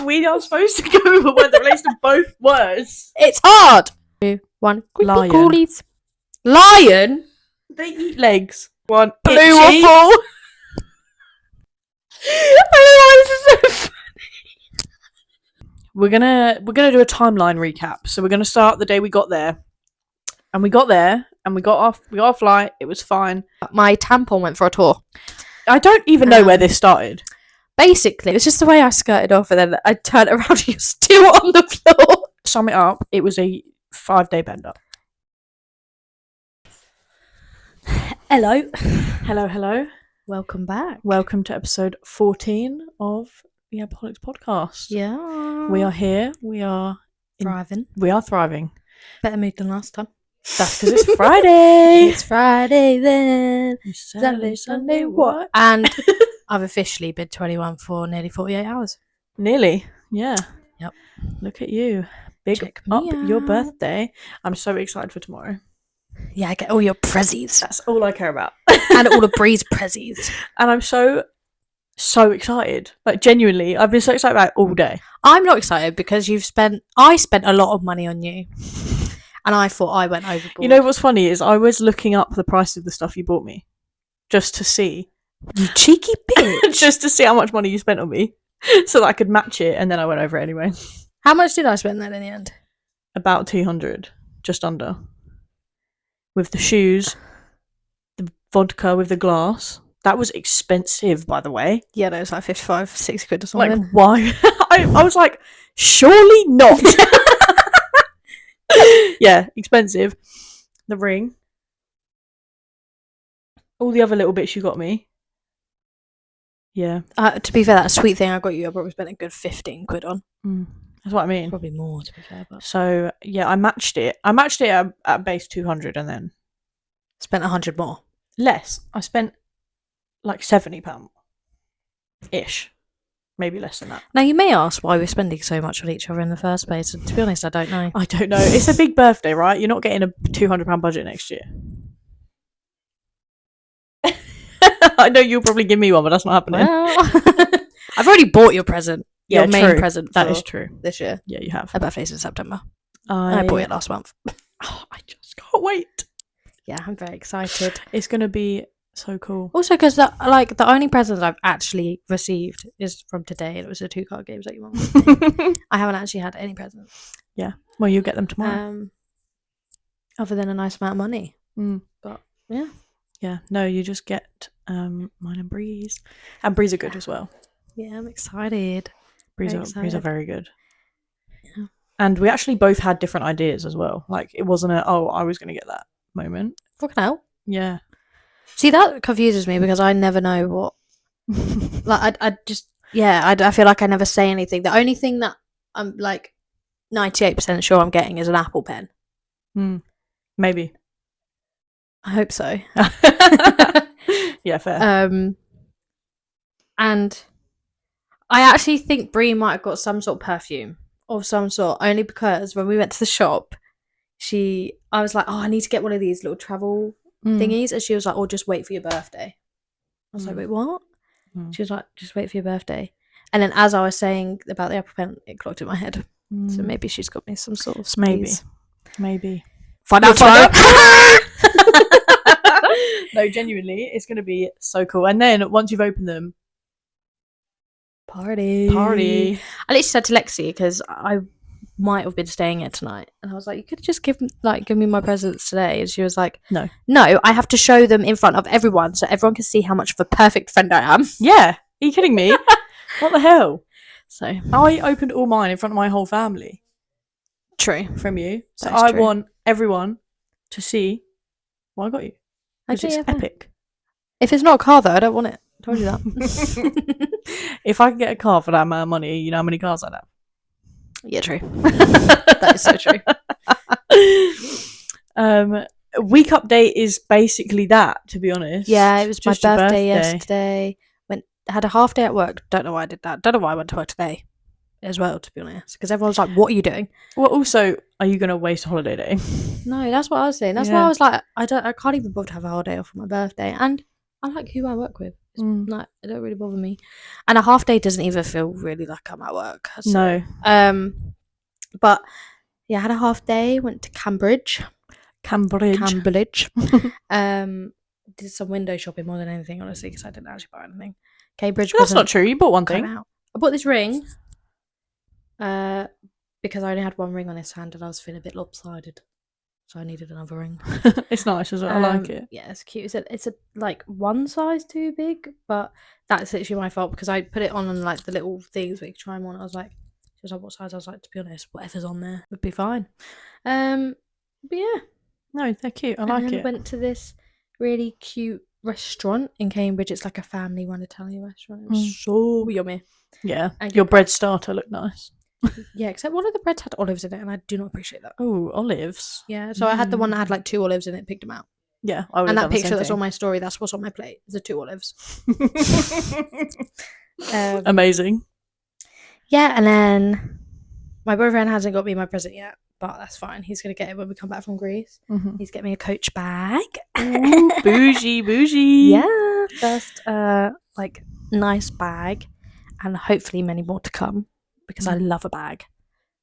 We are supposed to go with a word that relates to both words. It's hard. 2, 1. Lion. Coolies. Lion? They eat legs. One. Blue Itchy. waffle. Oh, this is so funny. We're gonna do a timeline recap. So we're gonna start the day we got there. And we got there and we got off our flight. It was fine. My tampon went for a tour. I don't even know where this started. Basically, it's just the way I skirted off and then I turned around and you're still on the floor. Sum it up, it was a 5-day bender. Hello. Hello. Welcome back. Welcome to episode 14 of the Yapping podcast. Yeah. We are here. We are thriving. We are thriving. Better mood than last time. That's because it's Friday. It's Friday then. Saturday, Sunday, what? And I've officially been 21 for nearly 48 hours. Nearly. Yeah. Yep. Look at you. Big Check up me your out. birthday. I'm so excited for tomorrow. Yeah, I get all your prezzies. That's all I care about. And all the Breeze prezzies. And I'm so excited. Like, genuinely, I've been so excited about it all day. I'm not excited because I spent a lot of money on you. And I thought I went overboard. You know what's funny is I was looking up the price of the stuff you bought me. Just to see. You cheeky bitch. Just to see how much money you spent on me. So that I could match it, and then I went over it anyway. How much did I spend then in the end? About 200. Just under. With the shoes, the vodka with the glass. That was expensive, by the way. Yeah, no, it's like 55, 60 quid or something. Like, why? I was like, surely not. Yeah, expensive. The ring. All the other little bits you got me. Yeah. To be fair, that sweet thing I got you, I probably spent a good 15 quid on. That's what I mean. Probably more, to be fair. But So, yeah, I matched it. I matched it at base 200 and then... spent 100 more. Less. I spent like £70-ish. Maybe less than that. Now, you may ask why we're spending so much on each other in the first place. And to be honest, I don't know. I don't know. It's a big birthday, right? You're not getting a £200 budget next year. I know you'll probably give me one, but that's not happening. Well, I've already bought your present. Yeah, your main true. present. That for is true. This year. Yeah, you have. My birthday's in September. I I bought it last month. Oh, I just can't wait. Yeah, I'm very excited. It's going to be so cool. Also, because the only present I've actually received is from today. It was the 2 card games that you won. I haven't actually had any presents. Yeah. Well, you'll get them tomorrow. Other than a nice amount of money. But yeah. Yeah. No, you just get mine and Breeze. And Breeze are good as well. Yeah, I'm excited. Breeze Very are excited. very good. Yeah. And we actually both had different ideas as well. Like, it wasn't I was going to get that moment. Fucking hell. Yeah. See, that confuses me because I never know what. Like, I feel like I never say anything. The only thing that I'm like 98% sure I'm getting is an Apple Pen. Maybe. I hope so. Yeah, fair. And I actually think Brie might have got some sort of perfume of some sort, only because when we went to the shop, I was like, oh, I need to get one of these little travel thingies, and she was like, oh, just wait for your birthday. I was like, wait, what? She was like, just wait for your birthday. And then as I was saying about the Apple Pen, it clocked in my head. So maybe she's got me some sort of squeeze. Maybe. Find out tomorrow. No, genuinely, it's going to be so cool. And then once you've opened them, Party. I literally said to Lexi, because I might have been staying here tonight, and I was like, you could just give me my presents today. And she was like, no, I have to show them in front of everyone so everyone can see how much of a perfect friend I am. Yeah. Are you kidding me? What the hell? So I opened all mine in front of my whole family. True. From you. So That is I true. want everyone to see what I got you. Because Okay, it's yeah, fine. epic. If it's not a car though, I don't want it. I told you that. If I could get a car for that amount of money, you know how many cars I'd have? Yeah, true. That is so true. Week update is basically that, to be honest. Yeah, it was Just my your birthday yesterday. Had a half day at work. Don't know why I did that. Don't know why I went to work today as well, to be honest. Because everyone's like, what are you doing? Well, also, are you going to waste a holiday day? No, that's what I was saying. That's why Yeah. I was like, I can't even bother to have a holiday off for my birthday. And I like who I work with. It's Mm. like, it don't really bother me. And a half day doesn't even feel really like I'm at work. So. No. But yeah, I had a half day, went to Cambridge. Did some window shopping more than anything, honestly, because I didn't actually buy anything. Cambridge That's not true. You bought one thing. out. I bought this ring because I only had one ring on this hand and I was feeling a bit lopsided, so I needed another ring. It's nice as well. I like it. Yeah, it's cute. It's a like one size too big, but that's literally my fault because I put it on like the little things where you can try them on. I was like, she was like, what size? I was like, to be honest, whatever's on there would be fine. But yeah. No, they're cute. I And like then it. went to this really cute restaurant in Cambridge. It's like a family-run Italian restaurant. It was so yummy. Yeah. And Your bread starter looked nice. Yeah, except one of the breads had olives in it, and I do not appreciate that. Oh, olives. Yeah, so I had the one that had like 2 olives in it, picked them out. Yeah, I would. And have that done picture the that's same on my story, that's what's on my plate. The 2 olives. thing. Amazing. Yeah, and then my boyfriend hasn't got me my present yet, but that's fine. He's gonna get it when we come back from Greece. Mm-hmm. He's getting me a Coach bag. Ooh, bougie. Yeah, first like nice bag, and hopefully many more to come because I love a bag.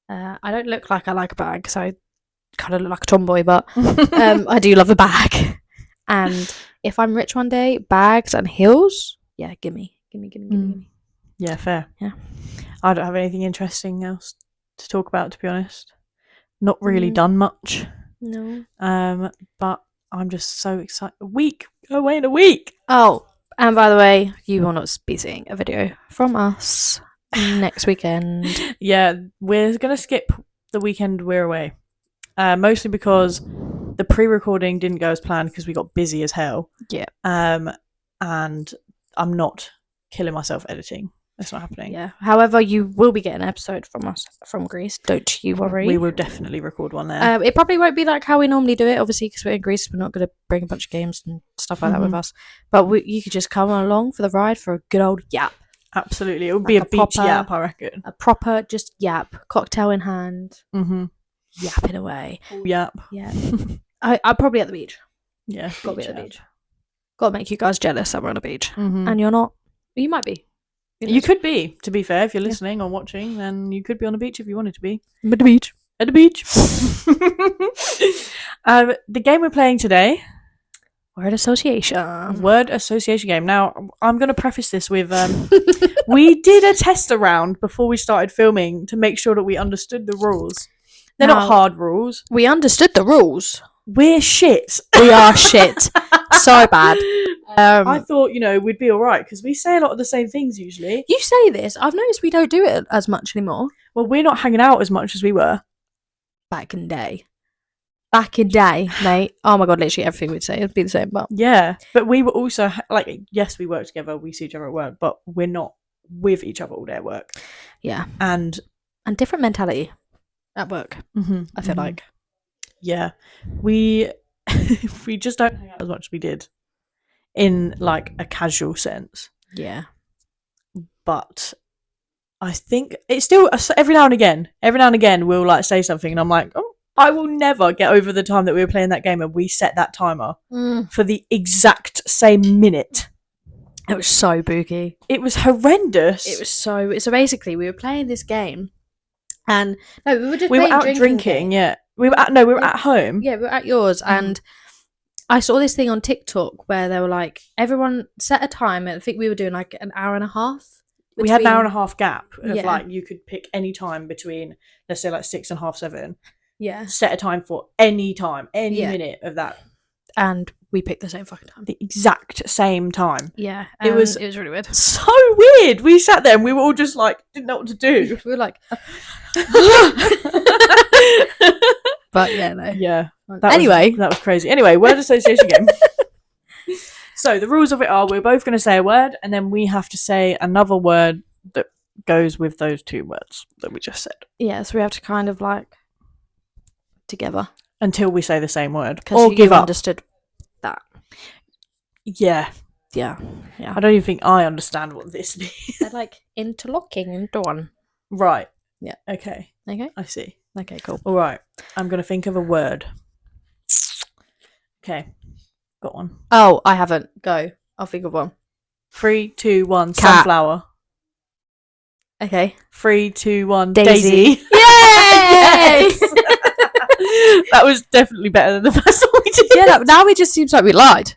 I don't look like I like a bag, so I kind of look like a tomboy, but I do love a bag. And if I'm rich one day, bags and heels, yeah, gimme. Yeah, fair. Yeah. I don't have anything interesting else to talk about, to be honest. Not really done much. No. But I'm just so excited. A week. Away in a week. Oh, and by the way, you will not be seeing a video from us next weekend. Yeah, we're gonna skip the weekend we're away. Mostly because the pre-recording didn't go as planned because we got busy as hell. Yeah. And I'm not killing myself editing. That's not happening. Yeah. However, you will be getting an episode from us from Greece. Don't you worry. We will definitely record one there. It probably won't be like how we normally do it, obviously, because we're in Greece. We're not going to bring a bunch of games and stuff like that with us. But you could just come along for the ride for a good old yap. Absolutely. It would be a beach yap, I reckon. A proper just yap, cocktail in hand, yapping away. Yap. Yeah. I'm probably at the beach. Yeah. Got to be at the beach. Got to make you guys jealous that we're on a beach. Mm-hmm. And you're not. You might be. You could be, to be fair. If you're listening or watching, then you could be on a beach if you wanted to be. At the beach. At the beach. The game we're playing today. Word association. Word association game. Now, I'm going to preface this with we did a test around before we started filming to make sure that we understood the rules. They're not hard rules. We understood the rules. We're shit. We are shit. So bad. I thought, we'd be all right because we say a lot of the same things usually. You say this. I've noticed we don't do it as much anymore. Well, we're not hanging out as much as we were. Back in day, mate. Oh my God, literally everything we'd say would be the same. But yeah, but we were also yes, we work together, we see each other at work, but we're not with each other all day at work. Yeah, and different mentality at work. I feel like. Yeah, we just don't hang out as much as we did in like a casual sense. Yeah, but I think it's still every now and again we'll like say something and I'm like, oh, I will never get over the time that we were playing that game and we set that timer for the exact same minute. It was so booky. It was horrendous. It was so basically we were playing this game and no, we were out drinking. Yeah, we were at home. Yeah, we were at yours and I saw this thing on TikTok where they were like, everyone set a time. I think we were doing like an hour and a half. We had an hour and a half gap of like you could pick any time between, let's say like 6 and half 7. Yeah. Set a time for any time, any minute of that. And we picked the same fucking time. The exact same time. Yeah. It was really weird. So weird. We sat there and we were all just like, didn't know what to do. We were like... But yeah, no. Yeah. That was crazy. Anyway, word association game. So the rules of it are we're both going to say a word and then we have to say another word that goes with those 2 words that we just said. Yeah, so we have to kind of like together. Until we say the same word. Or give up. Understood that. Yeah. Yeah. Yeah. I don't even think I understand what this means. They're like interlocking into one. Right. Yeah. Okay. I see. Okay, cool. All right. I'm going to think of a word. Okay. Got one. Oh, I haven't. Go. I'll think of one. 3, 2, 1. Cat. Sunflower. Okay. 3, 2, 1. Daisy. Daisy. Yay! Yes! That was definitely better than the first one we did. Yeah, now it just seems like we lied.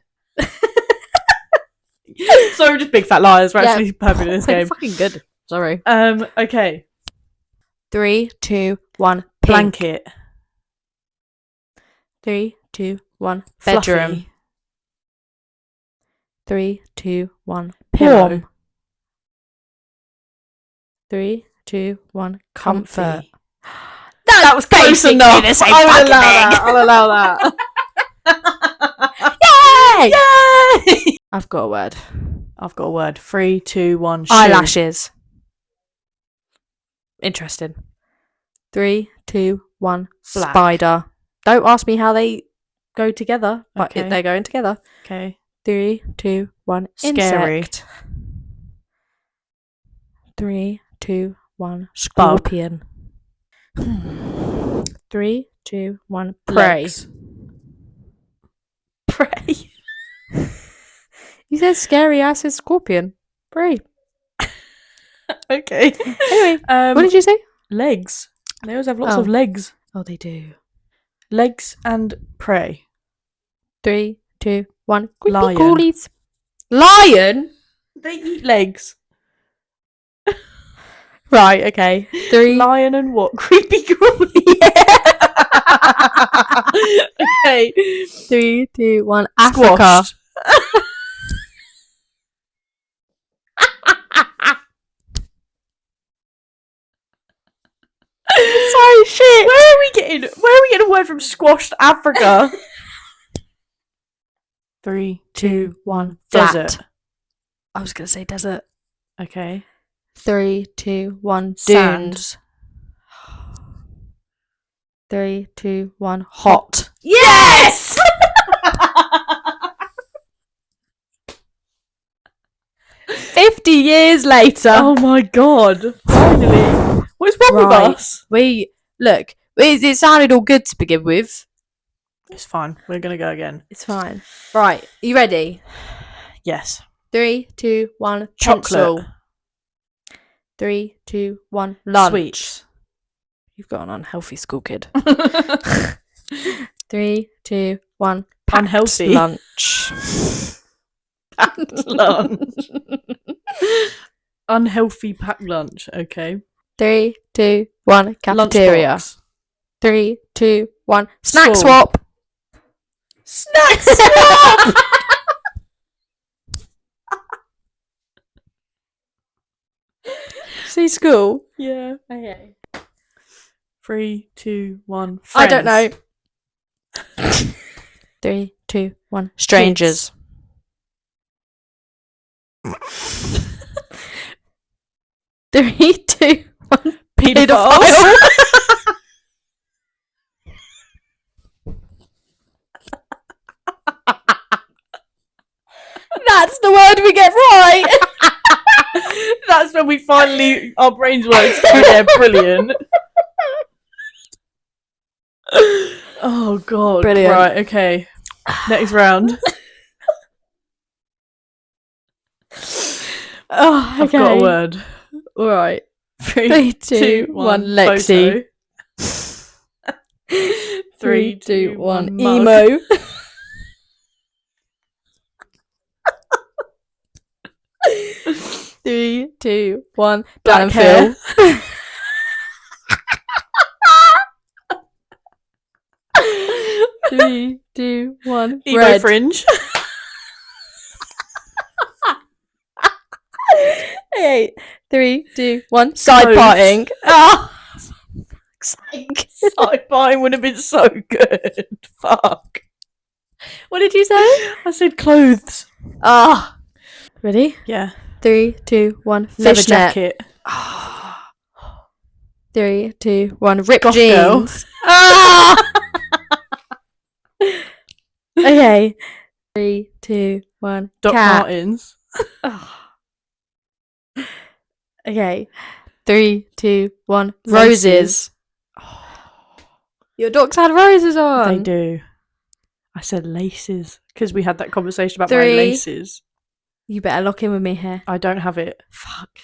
So we're just big fat liars. We're actually perfect in this We're game. fucking good. Sorry. Okay. 3, 2, 1. Pink. Blanket. 3, 2, 1. Fluffy. Bedroom. 3, 2, 1. Pillow. Warm. 3, 2, 1. Comfort. Comfy. That was close basically enough. the same I'll fucking allow thing. that. I'll allow that. Yay! Yay! I've got a word. I've got a word. 3, 2, 1. Shoe. Eyelashes. Interesting. 3, 2, 1. Black. Spider. Don't ask me how they go together, but Okay. they're going together. Okay. 3, 2, 1. Scary. Insect. 3, 2, 1. Scorpion. 3, 2, 1. Prey. Legs. Prey. You said scary. I said scorpion. Prey. Okay. Anyway, what did you say? Legs. They always have lots Oh. of legs. Oh, they do. Legs and prey. 3, 2, 1. Creepy Lion. crawlies. Lion? They eat legs. Right, okay. 3. Lion and what? Creepy crawly. Okay. 3, 2, 1. Africa. Squashed. Sorry, shit. Where are we getting a word from squashed Africa? 3, 2, 1. Flat. Desert. I was going to say desert. Okay. 3, 2, 1. Sand. Dunes. 3, 2, 1. Hot. Yes! 50 years later. Oh my god. Finally. What's wrong with Right. us? It sounded all good to begin with. It's fine. We're going to go again. It's fine. Right, are you ready? Yes. 3, 2, 1. Chocolate. Pencil. 3, 2, 1. Lunch. Sweets. You've got an unhealthy school kid. 3, 2, 1. Unhealthy. Lunch. Lunch. Unhealthy packed lunch. Okay. 3, 2, 1. Cafeteria. Lunchbox. 3, 2, 1. Snack School. swap. Snack swap. See school. Yeah. Okay. 3, 2, 1. I don't know. 3, 2, 1. Strangers. 3, 2, 1. Pedophiles. That's the word we get right. That's when we finally, our brains work. They're brilliant. Oh god. Brilliant. Right, okay. Next round. Oh, I've got a word. All right. 3, 2, 1. Lexi. 3, 2, 1. Mug. Emo. 3, 2, 1. Black Dan hair. and Phil. 3, 2, 1. Emo Red. fringe. Okay. 3, 2, 1. Side Clothes. parting. Oh. Side buying would have been so good. Fuck. What did you say? I said clothes. Ah. Ready? Yeah. 3, 2, 1. Leather Fishnet. jacket. 3, 2, 1. Ripped Goth girl. jeans. Ah. Okay. 3, 2, 1. Doc Cat. Martens. Okay. 3, 2, 1. Laces. Roses. Your dogs had roses on. They do. I said laces because we had that conversation about my 3, laces. You better lock in with me here. I don't have it. Fuck.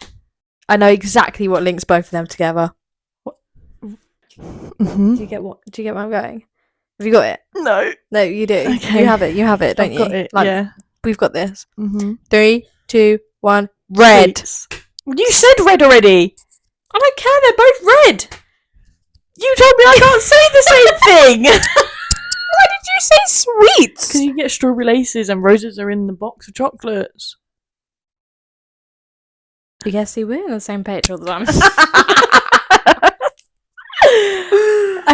I know exactly what links both of them together. Mm-hmm. Do you get where I'm going? Have you got it? No, you do. Okay. You have it, don't I've you? got it. Like, Yeah. we've got this. Mm-hmm. 3, 2, 1. Red. Sweets. You said red already. I don't care. They're both red. You told me I can't say the same thing. Why did you say sweets? Because you get strawberry laces and roses are in the box of chocolates. You guess see, we're on the same page all the time.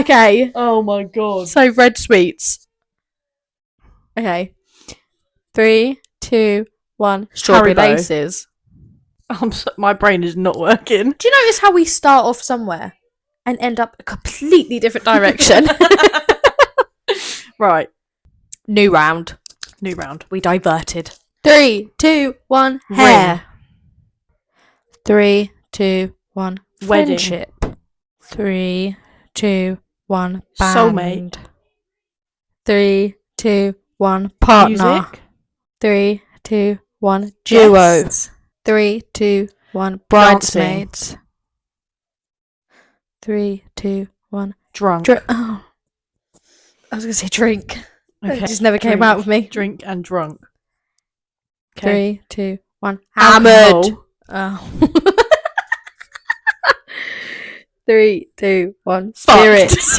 Okay. Oh my god. So red sweets. Okay. 3, 2, 1. Strawberry Haribo. laces. My brain is not working. Do you notice how we start off somewhere and end up a completely different direction? Right. New round. We diverted. 3, 2, 1. Hair. 3, 2, 1. Wedding. Friendship. 3, 2, 1. Band. Soulmate. 3, 2, 1. Partner. Music. 3, 2, 1. Duo. Guests. 3, 2, 1. Bridesmaids. 3, 2, 1. Drunk. Oh. I was going to say drink. Okay. It just never came Drink. out with me. Drink and drunk. Okay. 3, 2, 1. Alcohol. Hammered. Oh. 3, 2, 1. Spirits.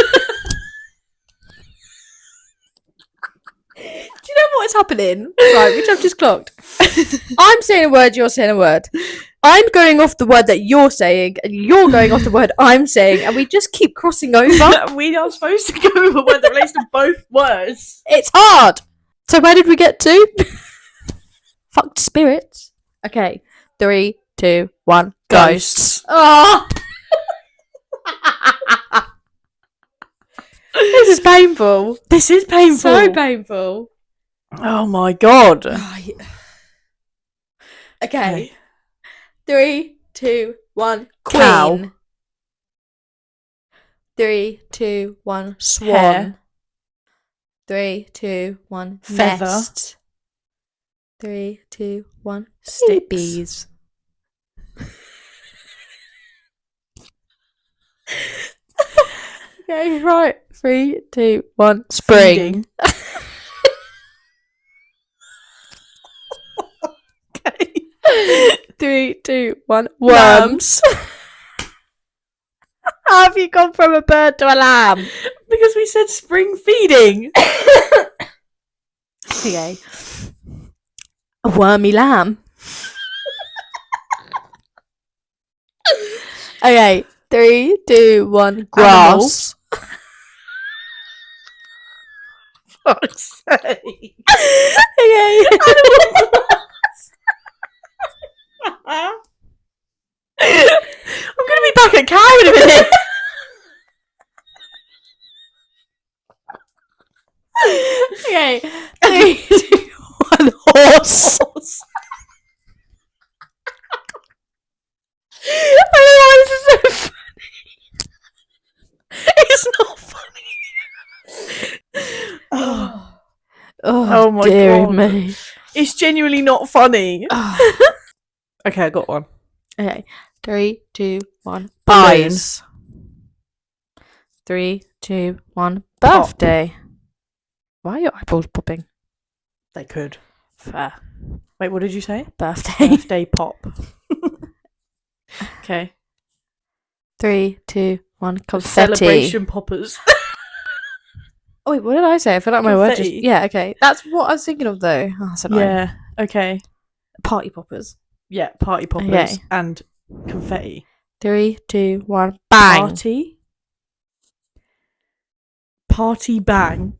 Do you know what's happening? Right, which I've just clocked. I'm saying a word, you're saying a word. I'm going off the word that you're saying, and you're going off the word I'm saying, and we just keep crossing over. We are supposed to go with a word that relates to both words. It's hard. So where did we get to? Fucked spirits. Okay. 3, 2, 1. Ghosts. Oh. This is painful. This is painful. So painful. Oh my god. Okay. 3, 2, 1. Queen. Cow. 3, 2, 1. Swan. Hare. 3, 2, 1. Feather. Nest. 3, 2, 1. Sticks. Bees. Okay, right. 3, 2, 1. Spring. Feeding. Okay. 3, 2, 1. Worms. How have you gone from a bird to a lamb? Because we said spring feeding. Okay. A wormy lamb. Okay. 3, 2, 1. Grass. Fuck's sake. Okay. I'm gonna be back at cow in a minute. Okay. 3, 2, 1. Horse. I don't know why this is so funny. It's not funny. Oh my dear God. me. It's genuinely not funny. Okay, I got one. Okay. 3, 2, 1. Balloons. 3, 2, 1. Pop. Birthday. Why are your eyeballs popping? They could. Fair. Wait, what did you say? Birthday. Birthday pop. Okay. 3, 2, 1. Confetti. Celebration poppers. Oh wait, what did I say? I feel like my word just... Confetti. Yeah, okay. That's what I was thinking of though. Oh, that's annoying. Yeah. Okay. Party poppers. Yeah. Party poppers Okay. and confetti. 3, 2, 1. Bang. Party bang.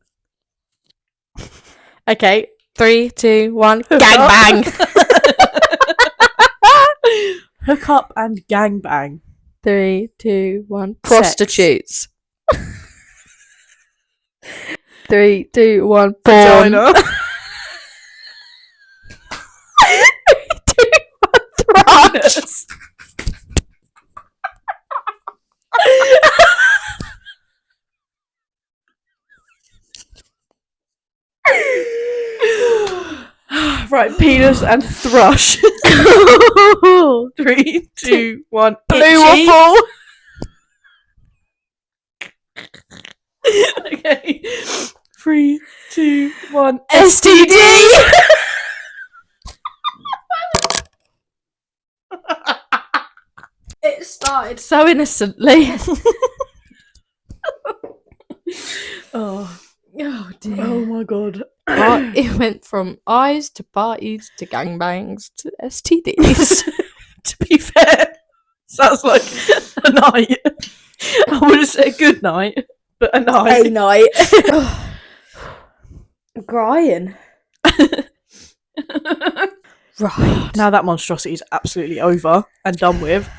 Okay. 3, 2, 1. Gang bang. Hook up and gang bang. 3, 2, 1. Sex. Prostitutes. 3, 2, 1. Porn. Vagina. 3, 2, 1. Thrush. Right, penis and thrush. 3, 2, 1. Blue Itchy. waffle. Okay. 3, 2, 1. STD. It started so innocently. Oh dear. oh my god. It went from eyes to parties to gangbangs to STDs. To be fair, sounds like a night. I would have said good night, but a night. A night. I'm crying. Right. Now that monstrosity is absolutely over and done with.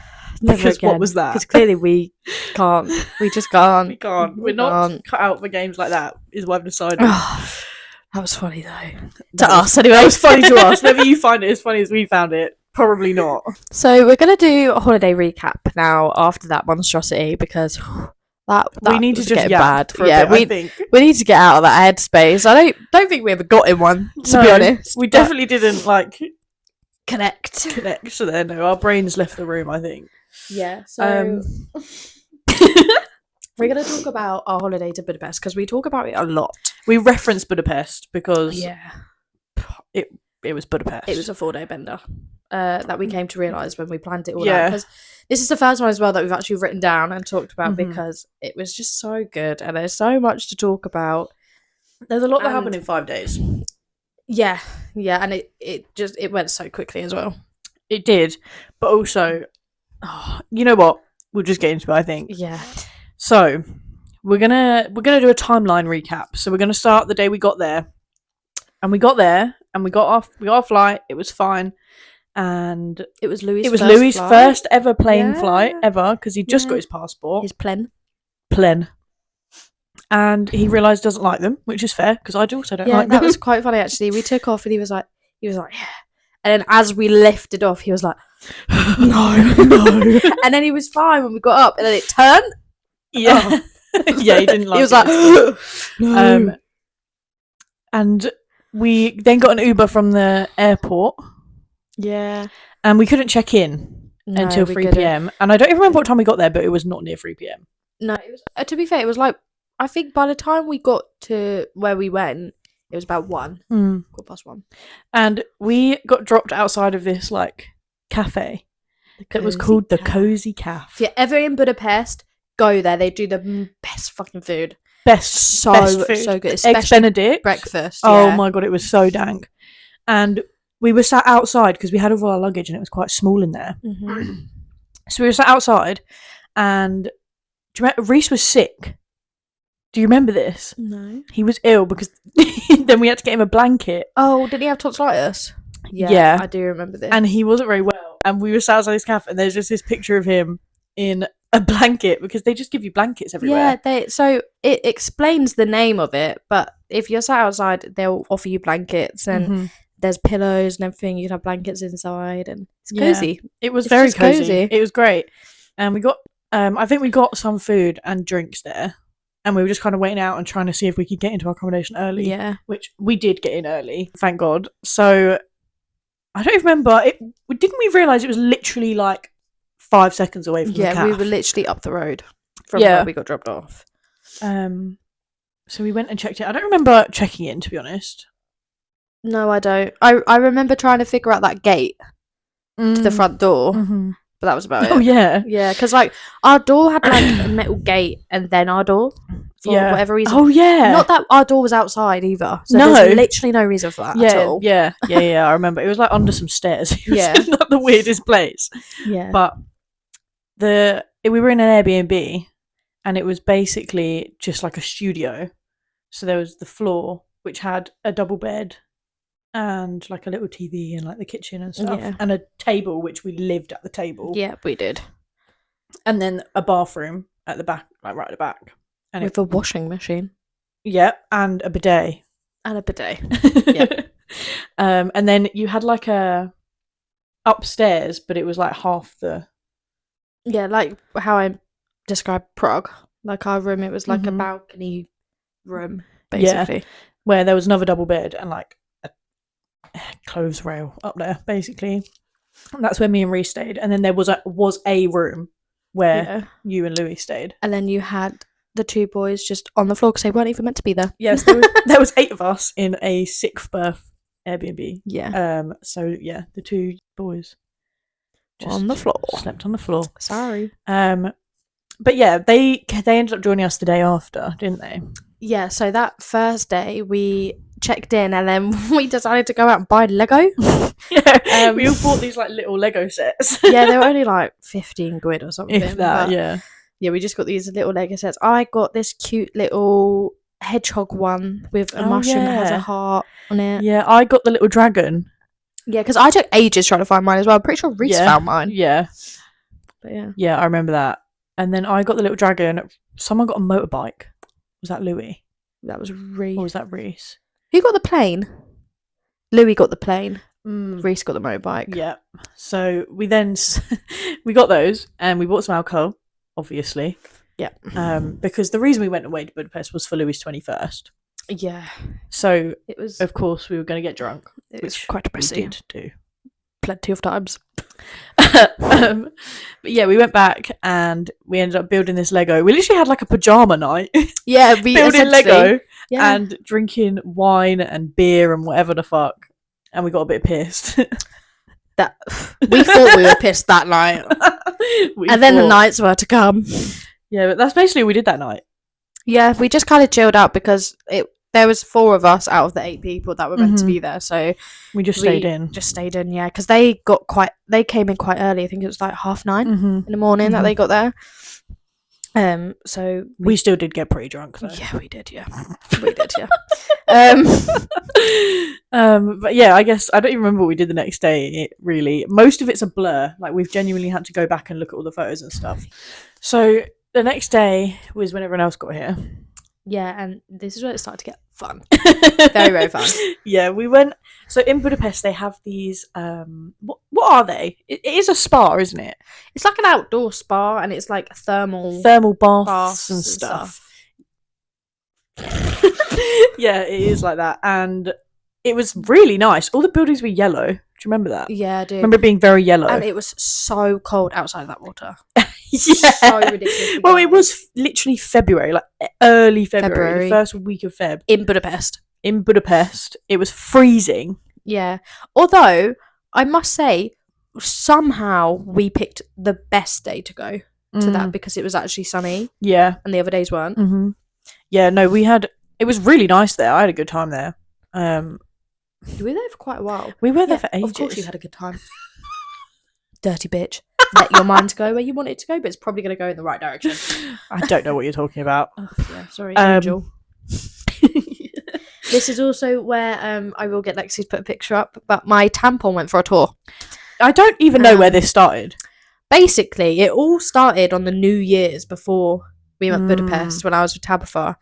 Never Because again. what was that? Because clearly we can't. We just can't. We can't. We're not cut out for games like that, is what I've decided. That was funny though. That To was- us anyway. It was funny to us. Whether you find it as funny as we found it, probably not. So we're going to do a holiday recap now after that monstrosity because that we need to was just getting yap bad. for a Yeah, bit, I think. we need to get out of that headspace. I don't think we ever got in one, to be No, honest. We definitely didn't connect. connect to there. No, our brains left the room, I think. Yeah, so we're going to talk about our holiday to Budapest because we talk about it a lot. We referenced Budapest because Yeah. it was Budapest. It was a 4-day bender that we came to realise when we planned it all Yeah. out. Because this is the first one as well that we've actually written down and talked about Mhm. because it was just so good and there's so much to talk about. There's a lot that And- happened in 5 days. Yeah, and it went so quickly as well. It did, but also, you know what? We'll just get into it, I think. Yeah. So we're gonna do a timeline recap. So we're gonna start the day we got there, and we got off. We got our flight. It was fine, and It was Louis' first ever plane Yeah. flight ever because he just got Yeah. his passport. His plane. And he realised doesn't like them, which is fair because I also don't Yeah, like that them. was quite funny actually. We took off and he was like, yeah. And then as we lifted off, he was like, no. and then he was fine when we got up and then it turned. Yeah, yeah, he didn't like. He was it. like, And we then got an Uber from the airport, yeah. and we couldn't check in No, until we 3 couldn't. p.m. And I don't even remember what time we got there, but it was not near 3 p.m. No, it was, to be fair, it was like, I think by the time we got to where we went, it was about 1:15. And we got dropped outside of this cafe that was called the Cozy Cafe. If you're ever in Budapest, go there. They do the best fucking food. Best food. So good. Eggs Especially Benedict. breakfast. Oh yeah. my god, it was so dank. And we were sat outside because we had all our luggage and it was quite small in there. Mhm. So we were sat outside, and do you remember, Reese was sick. Do you remember this? No. He was ill because then we had to get him a blanket, Oh, did he have tonsillitis? Yeah. I do remember this. and he wasn't very well. And we were sat outside this cafe, and there's just this picture of him in a blanket because they just give you blankets everywhere. yeah, so it explains the name of it, but if you're sat outside, they'll offer you blankets and Mhm. there's pillows and everything. You can have blankets inside and it's Yeah. cozy. It was It's very just cozy. cozy. It was great, and we got. I think we got some food and drinks there, and we were just kind of waiting out and trying to see if we could get into our accommodation early. Yeah. Which we did get in early, thank God. So I don't even remember. Didn't we realise it was literally 5 seconds away from the Yeah, cafe? we were literally up the road from Yeah. where we got dropped off. So we went and checked it. I don't remember checking in, to be honest. No, I don't. I remember trying to figure out that gate to the front door, Mhm. but that was about Oh it. yeah, Yeah, because our door had a metal gate and then our door for yeah. whatever reason. Oh yeah. Not that our door was outside either. So No. there's literally no reason for that at yeah, all. yeah. I remember it was under some stairs. It was Yeah. in, the weirdest place. Yeah. But we were in an Airbnb, and it was basically just like a studio. So there was the floor, which had a double bed and a little TV and the kitchen and stuff, Yeah. and a table, which we lived at the table. Yeah, we did. And then a bathroom at the back, right at the back. And With a washing machine. yeah, and a bidet. And a bidet. Yep. And then you had a upstairs, but it was half the. Yeah, like how I described Prague. Like our room, it was like a Mhm. balcony room, Yeah. basically. Where there was another double bed and a clothes rail up there, basically. And that's where me and Reece stayed. And then there was a room where you and Louis stayed. And then you had the 2 boys just on the floor because they weren't even meant to be there. Yes, there was 8 of us in a 6th berth Airbnb. Yeah. So yeah, the 2 boys just on the floor. Slept on the floor. Sorry. But yeah, they ended up joining us the day after, didn't they? Yeah, so that first day we checked in and then we decided to go out and buy Lego. Yeah, we all bought these like little Lego sets. Yeah, they were only like 15 quid or something. If that, yeah. Yeah, we just got these little Lego sets. I got this cute little hedgehog one with a mushroom that has a heart on it. Yeah, I got the little dragon. Yeah, because I took ages trying to find mine as well. I'm pretty sure Reece found mine. Yeah. But yeah. Yeah, I remember that. And then I got the little dragon. Someone got a motorbike. Was that Louis? That was Reece. Or was that Reece? Who got the plane? Louis got the plane. Reece got the motorbike. Yeah. So we then we got those and we bought some alcohol, obviously. Yeah. Because the reason we went away to Budapest was for Louis' 21st. Yeah. So it was. Of course, we were going to get drunk. It was quite depressing. We did do. Plenty of times. But yeah, we went back and we ended up building this Lego. We literally had like a pajama night. Yeah, we building Lego and drinking wine and beer and whatever the fuck. And we got a bit pissed. That we thought we were pissed that night. Then the nights were to come. Yeah, but that's basically what we did that night. Yeah, we just kind of chilled out because there was 4 of us out of the 8 people that were meant to be there, so we stayed in. Just stayed in, yeah, because they came in quite early. I think it was like 9:30 in the morning that they got there. So we still did get pretty drunk though. Yeah, we did. Yeah, we did. Yeah. But yeah, I guess I don't even remember what we did the next day. Most of it's a blur. Like we've genuinely had to go back and look at all the photos and stuff. So the next day was when everyone else got here. Yeah, and this is where it started to get fun. Very, very fun. Yeah, we went. So in Budapest, they have these. What are they? It is a spa, isn't it? It's like an outdoor spa, and it's like thermal baths and stuff. Yeah, it is like that, and it was really nice. All the buildings were yellow. Do you remember that? Yeah, I do. I remember it being very yellow, and it was so cold outside of that water. Yeah. So ridiculous. Well, it was literally February, like early February, the first week of Feb. In Budapest. It was freezing. Yeah. Although, I must say, somehow we picked the best day to go to that because it was actually sunny. Yeah. And the other days weren't. Mm-hmm. Yeah, no, it was really nice there. I had a good time there. We were there for quite a while. We were there for ages. Of course you had a good time. Dirty bitch. Let your mind go where you want it to go, but it's probably going to go in the right direction. I don't know what you're talking about. Oh, yeah, sorry, Angel. This is also where I will get Lexi to put a picture up, but my tampon went for a tour. I don't even know where this started. Basically, it all started on the New Year's before we went to Budapest when I was with Tabitha,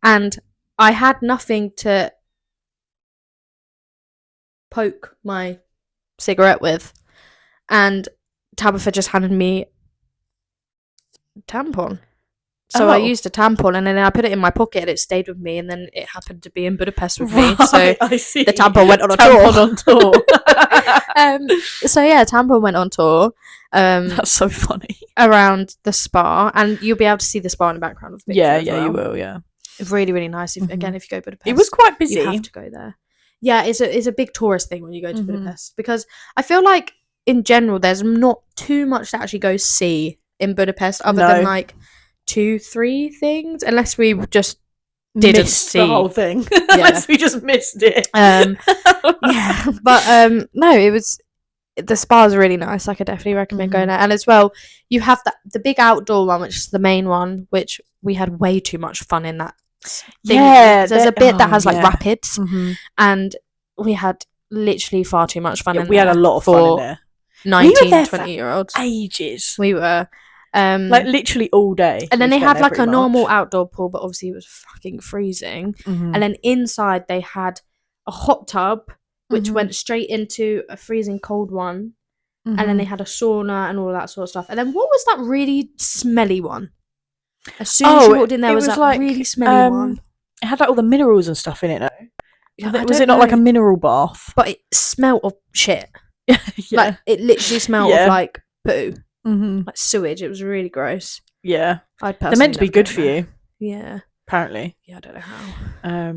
and I had nothing to poke my cigarette with, and Tabitha just handed me a tampon. So I used a tampon and then I put it in my pocket and it stayed with me, and then it happened to be in Budapest with me. So I see. The tampon went on a tour. So yeah, tampon went on tour. That's so funny. Around the spa, and you'll be able to see the spa in the background of the picture. Yeah, as well. You will, yeah. Really, really nice. Again, if you go to Budapest. It was quite busy. You have to go there. Yeah, it's a big tourist thing when you go to Budapest, because I feel like in general there's not too much to actually go see in Budapest other than like 2-3 things, unless we just didn't see the whole thing. Unless we just missed it. Yeah, but no, it was, the spa is really nice. I could definitely recommend going there. And as well, you have the big outdoor one, which is the main one, which we had way too much fun in that thing. Yeah, there's a bit that has like rapids, and we had literally far too much fun in there. We had a lot of fun in there. 19-20-year-olds. Ages. We were like literally all day. And then they had like a normal outdoor pool, but obviously it was fucking freezing. And then inside they had a hot tub which went straight into a freezing cold one. And then they had a sauna and all that sort of stuff. And then what was that really smelly one? As soon as you walked in, there was that like, really smelly one. It had like all the minerals and stuff in it, no? Was it not like a mineral bath? But it smelled of shit. Yeah. Like, it literally smelled of, like, poo. Mm-hmm. Like sewage. It was really gross. Yeah. I'd They're meant to be good for there. you. Yeah. Apparently. Yeah, I don't know how.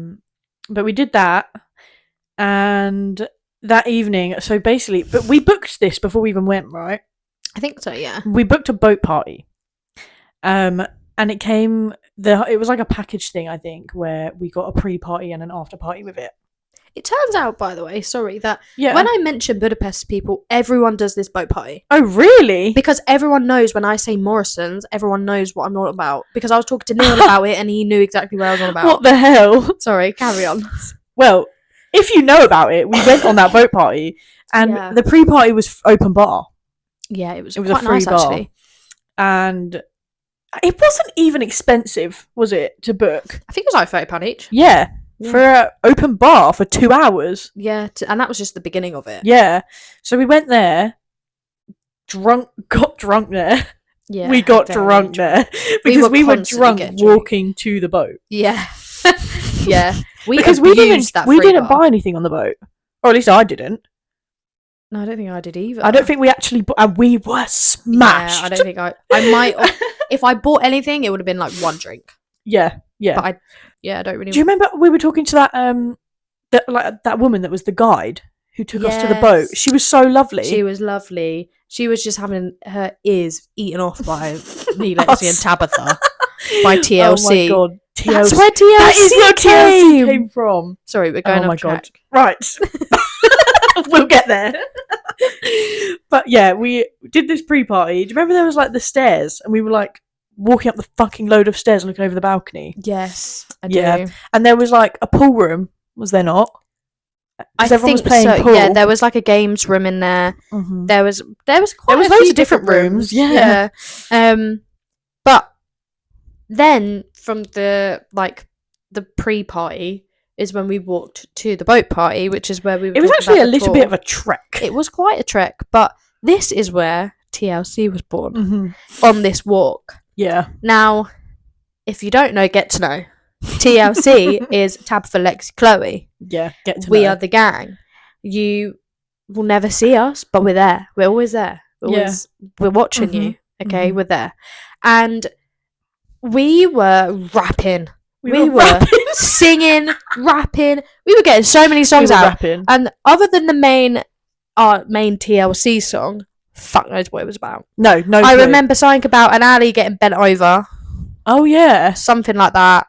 But we did that, and that evening, so basically, but we booked this before we even went, right? I think so, yeah. We booked a boat party. And it was like a package thing, I think, where we got a pre-party and an after party with it. It turns out, by the way, that Yeah. when I mention Budapest to people, everyone does this boat party. Oh, really? Because everyone knows when I say Morrison's, everyone knows what I'm on about. Because I was talking to Neil about it and he knew exactly what I was on about. What the hell? Sorry, carry on. Well, if you know about it, we went on that boat party, and the pre-party was open bar. Yeah, it was quite a free nice, bar. Actually. And it wasn't even expensive, was it, to book? I think it was like £30 each. Yeah. For an open bar for 2 hours. Yeah, and that was just the beginning of it. Yeah. So we went there, got drunk there. Yeah. We got drunk there. Because we were drunk walking to the boat. Yeah. Yeah. Because we didn't buy anything on the boat. Or at least I didn't. No, I don't think I did either. I don't think we actually we were smashed. Yeah, I don't think I might if I bought anything, it would have been like one drink. Yeah. But I don't really. Do you remember we were talking to that woman that was the guide who took us to the boat? She was so lovely. She was lovely. She was just having her ears eaten off by me, Lexi, and Tabitha by TLC. Oh my god, TLC. That's where TLC that is where TLC came from. Sorry, we're going off track. Right, we'll get there. But yeah, we did this pre-party. Do you remember there was like the stairs, and we were like walking up the fucking load of stairs and looking over the balcony? Yes, I do. And there was like a pool room, was there not? I think was playing so. Pool. Yeah, there was like a games room in there. Mm-hmm. There was loads of different rooms. Yeah. But then from the pre-party is when we walked to the boat party, which is where we were. It was actually a little bit of a trek. It was quite a trek, but this is where TLC was born on this walk. Yeah. Now, if you don't know, get to know. TLC is Tabitha, Lexi, Chloe. Yeah, get to know. We are the gang. You will never see us, but we're there. We're always there. We're watching you. Okay, we're there. And we were rapping. We were singing, rapping. We were getting so many songs out. Rapping. And other than our main TLC song, fuck knows what it was about. No. I remember something about an alley getting bent over. Oh yeah, something like that.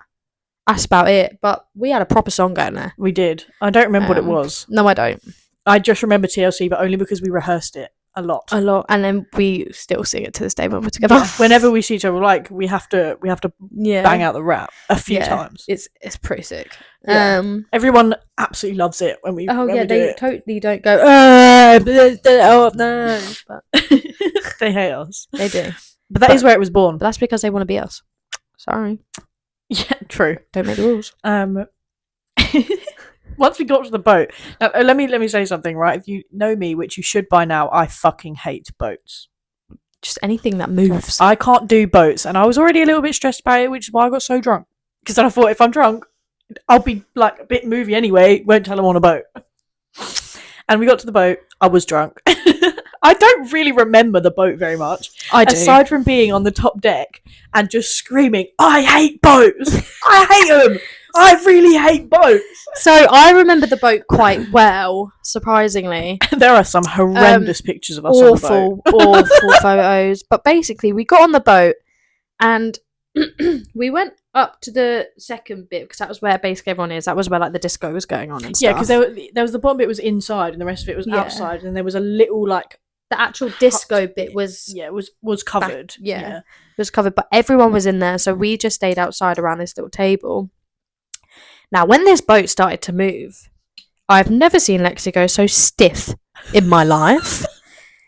That's about it. But we had a proper song going there. We did. I don't remember what it was. No, I don't. I just remember TLC, but only because we rehearsed it a lot. And then we still sing it to this day when we're together. Yeah. Whenever we see each other, we have to bang out the rap a few times. It's pretty sick. Yeah. Everyone absolutely loves it when we. They totally don't go. No, but they hate us. They do. But that is where it was born. But that's because they want to be us. Sorry. Yeah, true. Don't make the rules. Once we got to the boat, now, let me say something, right? If you know me, which you should by now, I fucking hate boats. Just anything that moves. I can't do boats, and I was already a little bit stressed about it, which is why I got so drunk. Because then I thought, if I'm drunk, I'll be like a bit movie anyway. Won't tell them on a boat. And we got to the boat. I was drunk. I don't really remember the boat very much. I do. Aside from being on the top deck and just screaming, I hate boats! I hate them! I really hate boats! So I remember the boat quite well, surprisingly. There are some horrendous pictures of us on the boat. Awful photos. But basically, we got on the boat and we went up to the second bit because that was where basically everyone is. That was where like the disco was going on and stuff. Yeah, because there was the bottom bit was inside and the rest of it was outside, and there was a little like the actual disco bit was was covered. It was covered, but everyone was in there, so we just stayed outside around this little table. Now, when this boat started to move, I've never seen Lexi go so stiff in my life.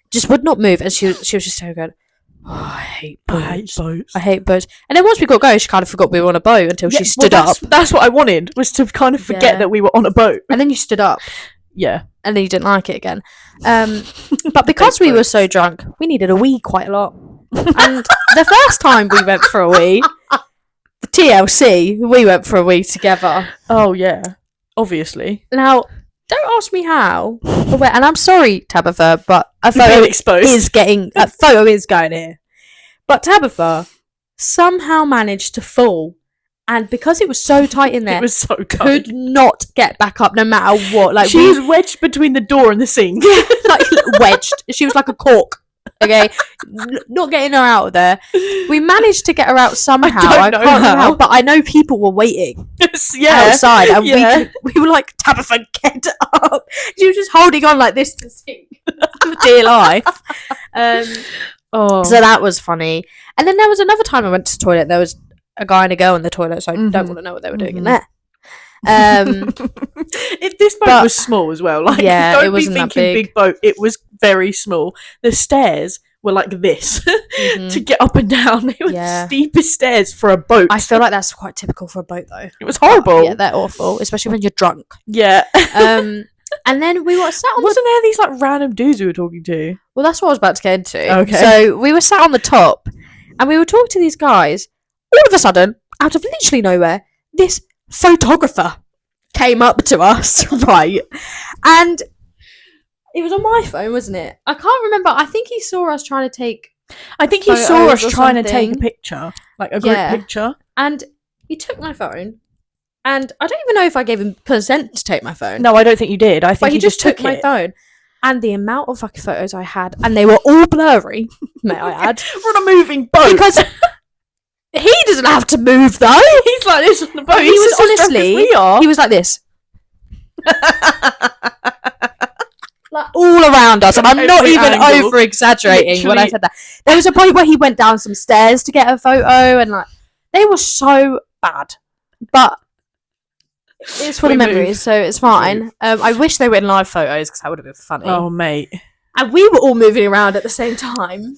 Just would not move, and she was just so good. Oh, I hate boats. I hate boats. And then once we got going, she kind of forgot we were on a boat until she stood up. That's what I wanted, was to kind of forget that we were on a boat. And then you stood up. Yeah. And then you didn't like it again. But because we were so drunk, we needed a wee quite a lot. And the first time we went for a wee, the TLC, we went for a wee together. Oh, yeah. Obviously. Now, don't ask me how or where, and I'm sorry, Tabitha, but a You're photo being exposed. is going here. But Tabitha somehow managed to fall, and because it was so tight in there, It was so tight. could not get back up no matter what. Like, she was wedged between the door and the sink. like wedged. She was like a cork. Okay, not getting her out of there. We managed to get her out somehow. I don't know can't remember how. how, but I know people were waiting outside, and we were like, Tabitha, get up. She was just holding on like this to sink for dear life. Oh. So that was funny. And then there was another time I went to the toilet. There was a guy and a girl in the toilet, so I don't want to know what they were doing in there. This boat was small as well. Like, yeah, don't it wasn't be that thinking big. big boat. It was very small. The stairs were like this to get up and down. They were the steepest stairs for a boat. I feel like that's quite typical for a boat, though. It was horrible. Yeah, they're awful, especially when you're drunk. Yeah. And then we were sat on. Wasn't there these like random dudes we were talking to? Well, that's what I was about to get into. Okay. So we were sat on the top, and we were talking to these guys. All of a sudden, out of literally nowhere, this photographer came up to us, right? And it was on my phone, wasn't it? I can't remember. I think he saw us trying to take. I think he saw us trying to take a picture, like a group picture, and he took my phone. And I don't even know if I gave him consent to take my phone. No, I don't think you did. I think he just took my phone. And the amount of fucking photos I had, and they were all blurry, may I add. We're on a moving boat. Because he doesn't have to move, though. He's like this on the boat. He was honestly, he was like this. Like all around us. And I'm not even over-exaggerating when I said that. There was a point where he went down some stairs to get a photo, and like, they were so bad. But it's for the memories, so it's fine. I wish they were in live photos because that would have been funny. Oh, mate. And we were all moving around at the same time.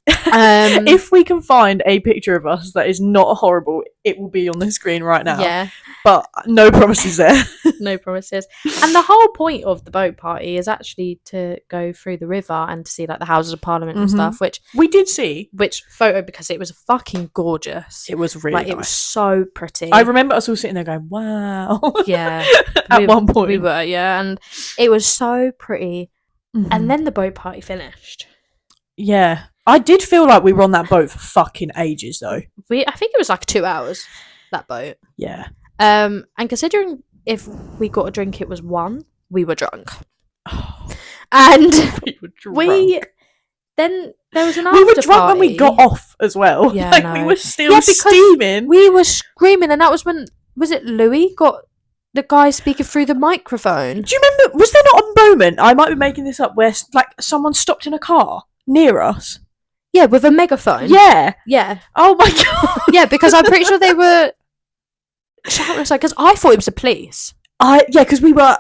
If we can find a picture of us that is not horrible, it will be on the screen right now. Yeah. But no promises there. No promises. And the whole point of the boat party is actually to go through the river and to see like the Houses of Parliament and stuff, which we did see. Which photo, because it was fucking gorgeous. It was really nice. It was so pretty. I remember us all sitting there going, wow. Yeah. At one point. We were, yeah. And it was so pretty. And then the boat party finished. Yeah. I did feel like we were on that boat for fucking ages, though. I think it was like 2 hours, that boat. Yeah. And considering if we got a drink, it was 1, we were drunk. And we were drunk. Then there was an after We were drunk party. when we got off as well. Yeah, like, no. we were still steaming. We were screaming, and that was when, was it Louis got the guy speaking through the microphone? Do you remember, was there not a moment, I might be making this up, where like someone stopped in a car near us? Yeah, with a megaphone. Yeah. Yeah. Oh my god. Yeah, because I'm pretty sure they were shouting us, like, because I thought it was the police. Because we were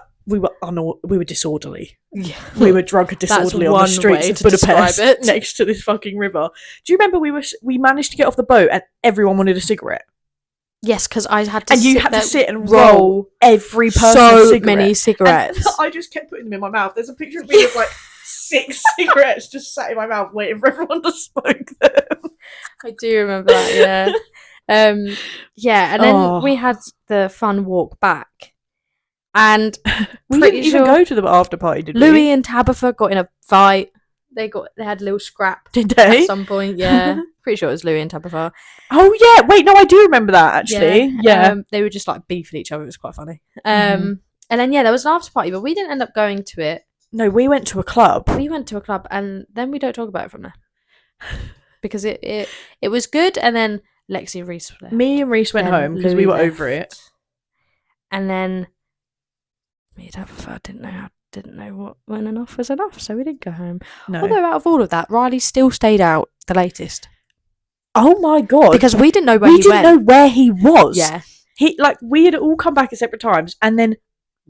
disorderly. Yeah. We were drunk and disorderly on the streets of Budapest next to this fucking river. Do you remember we managed to get off the boat and everyone wanted a cigarette? Yes, because I had to. And you had to sit and roll every person's cigarette. Many cigarettes. And I just kept putting them in my mouth. There's a picture of me with like 6 cigarettes just sat in my mouth waiting for everyone to smoke them. I do remember that, yeah. Yeah, and then we had the fun walk back. And we didn't even go to the after party, did we? Louis and Tabitha got in a fight. They had a little scrap. Did they? At some point, yeah. Pretty sure it was Louis and Tabitha. Oh yeah, wait, no, I do remember that actually. Yeah. They were just like beefing each other. It was quite funny. And then there was an after party, but we didn't end up going to it. No, we went to a club. And then we don't talk about it from there because it was good. And then Lexi and Reese left. Me and Reese went home because we were over it. And then me and Tabitha didn't know what when enough was enough, so we didn't go home. No. Although out of all of that, Riley still stayed out the latest. Oh my god! Because we didn't know where he went. We didn't know where he was. Yeah, we had all come back at separate times, and then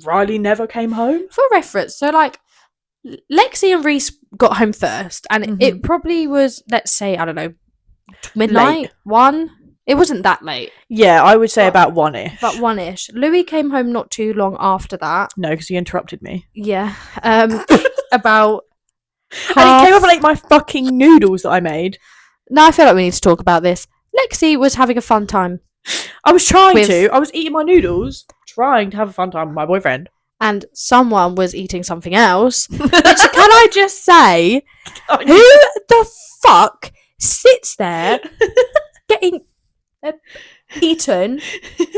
Riley never came home. For reference, so like Lexi and Reese got home first, and it probably was, let's say, I don't know, midnight, 1. It wasn't that late. Yeah, I would say about 1-ish. About 1-ish. Louis came home not too long after that. No, because he interrupted me. Yeah. About and he came up and ate my fucking noodles that I made. No, I feel like we need to talk about this. Lexi was having a fun time. I was trying to. I was eating my noodles, trying to have a fun time with my boyfriend. And someone was eating something else. Which, can I just say, Oh, who the fuck sits there getting eaten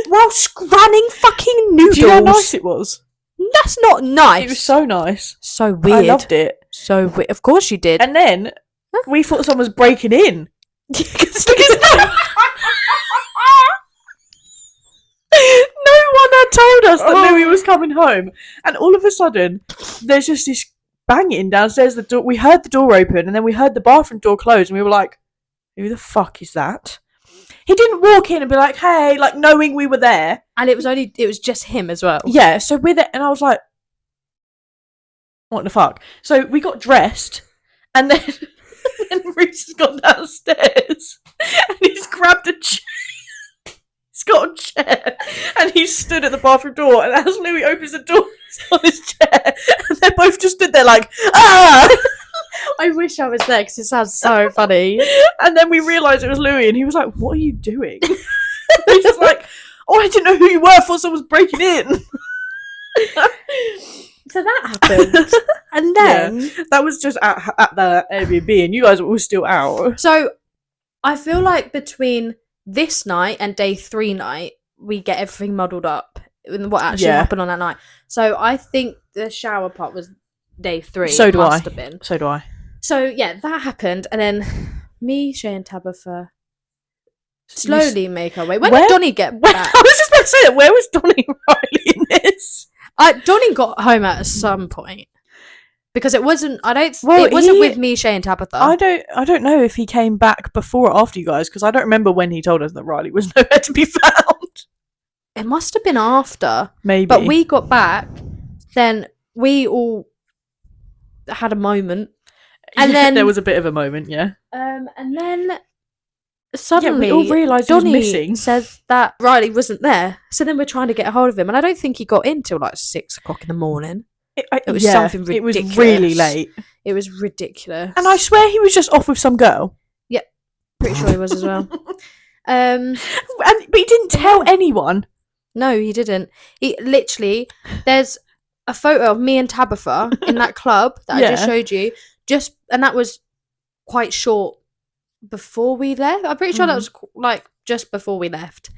whilst running fucking noodles? Do you know how nice it was? That's not nice. It was so nice. So weird. I loved it. So weird. Of course you did. And then we thought someone was breaking in. No one had told us that Louis was coming home, and all of a sudden, there's just this banging downstairs. The door. We heard the door open, and then we heard the bathroom door close, and we were like, "Who the fuck is that?" He didn't walk in and be like, "Hey," like knowing we were there, and it was just him as well. Yeah, so with it, and I was like, "What the fuck?" So we got dressed, and then Reese has gone downstairs, and he's grabbed a chair. He's got a chair, and he's stood at the bathroom door, and as Louis opens the door, he's on his chair, and they both just stood there like, ah! I wish I was there because it sounds so funny. And then we realised it was Louis, and he was like, "What are you doing?" He's just like, "Oh, I didn't know who you were. I thought someone was breaking in." So that happened. And then... Yeah, that was just at the Airbnb, and you guys were all still out. So I feel like between this night and day 3 night, we get everything muddled up in what actually happened on that night. So I think the shower part was day 3. So do I. Have been. So do I. So yeah, that happened, and then me, Shay, and Tabitha slowly make our way. When did Donnie get back? I was just about to say that. Where was Donnie Riley in this? Donnie got home at some point because it wasn't. It wasn't with me, Shay, and Tabitha. I don't know if he came back before or after you guys, because I don't remember when he told us that Riley was nowhere to be found. It must have been after, maybe. But we got back, then we all had a moment. And then there was a bit of a moment, yeah. And then suddenly we all realised he was Donnie missing. says that Riley wasn't there. So then we're trying to get a hold of him, and I don't think he got in till like 6 o'clock in the morning. It was something ridiculous. It was really late. It was ridiculous. And I swear he was just off with some girl. Yeah, pretty sure he was as well. But he didn't tell anyone. No, he didn't. He literally, there's a photo of me and Tabitha in that club that I just showed you. And that was quite short before we left. I'm pretty sure that was like just before we left.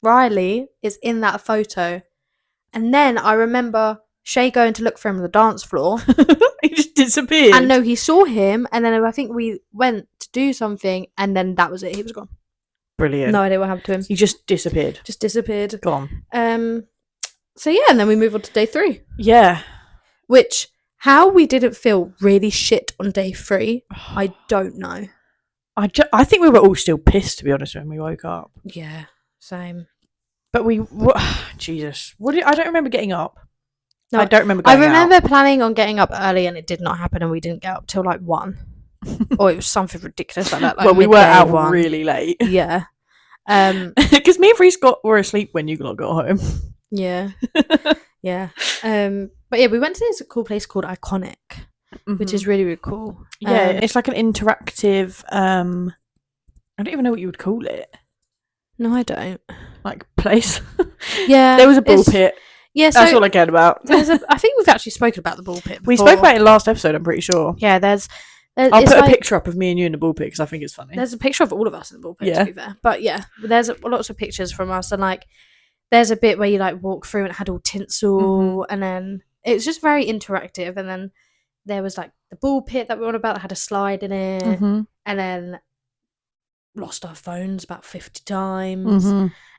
Riley is in that photo. And then I remember Shay going to look for him on the dance floor. He just disappeared. And no, he saw him, and then I think we went to do something, and then that was it. He was gone. Brilliant. No idea what happened to him. He just disappeared. Gone. Gone. So yeah, and then we move on to day 3. Yeah. Which, how we didn't feel really shit on day 3, I don't know. I think we were all still pissed, to be honest, when we woke up. Yeah, same. But Jesus. I don't remember getting up. No, I don't remember going I remember out. planning on getting up early, and it did not happen, and we didn't get up till like 1. Or it was something ridiculous like that. Like well, we were out 1. really late. Yeah. Because me and Reese were asleep when you got home. Yeah. Yeah. But yeah, we went to this cool place called Iconic, which is really, really cool. Yeah, it's like an interactive, I don't even know what you would call it. No, I don't. Like, place. Yeah. There was a ball pit. Yeah, so that's all I cared about. I think we've actually spoken about the ball pit before. We spoke about it in last episode, I'm pretty sure. Yeah, I'll put a picture up of me and you in the ball pit because I think it's funny. There's a picture of all of us in the ball pit, to be fair. But yeah, there's lots of pictures from us, and like there's a bit where you like walk through and it had all tinsel, and then it's just very interactive. And then there was like the ball pit that we were on about that had a slide in it, and then lost our phones about 50 times.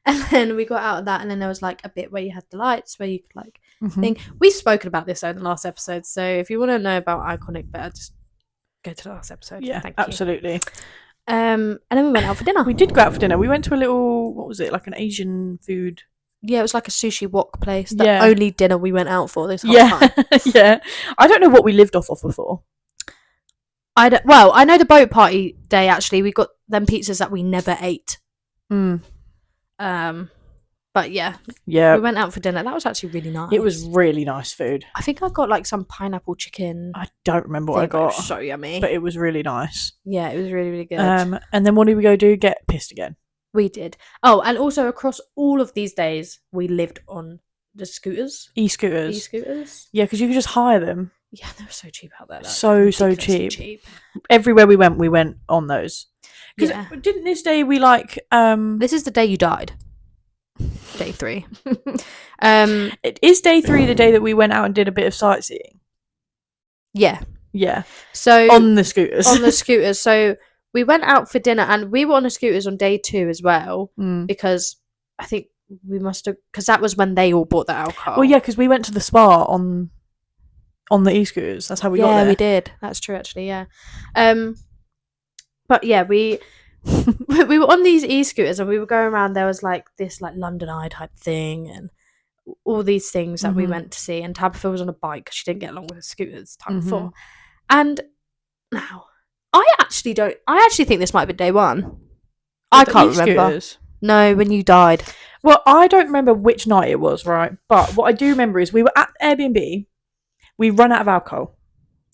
And then we got out of that, and then there was like a bit where you had the lights where you could like think. We've spoken about this in the last episode, so if you want to know about Iconic better, just go to the last episode. Yeah, thank you. absolutely. And then we went out for dinner. We did go out for dinner. We went to a little, what was it, like an Asian food? Yeah, it was like a sushi wok place. The only dinner we went out for this whole time. Yeah. I don't know what we lived off of before. I know the boat party day, actually, we got them pizzas that we never ate. But yeah, we went out for dinner. That was actually really nice. It was really nice food. I think I got like some pineapple chicken. I don't remember what I got. It was so yummy. But it was really nice. Yeah, it was really, really good. And then what did we go do? Get pissed again. We did. Oh, and also across all of these days, we lived on the scooters. E-scooters. E-scooters. Yeah, because you could just hire them. Yeah, they were so cheap out there. So cheap. Everywhere we went on those. Because didn't this day we like... This is the day you died. Day 3. Is day 3 the day that we went out and did a bit of sightseeing? Yeah. Yeah. So on the scooters. On the scooters. So we went out for dinner and we were on the scooters on day 2 as well because I think we must have, because that was when they all bought the alcohol. Well, yeah, because we went to the spa on the e-scooters. That's how we got there. Yeah, we did. That's true, actually. Yeah. But yeah, we were on these e-scooters and we were going around. There was like this like London Eye type thing and all these things that we went to see. And Tabitha was on a bike because she didn't get along with the scooters time before. And now I actually think this might have been day 1. I can't remember. No, when you died. Well, I don't remember which night it was, right? But what I do remember is we were at Airbnb. We run out of alcohol.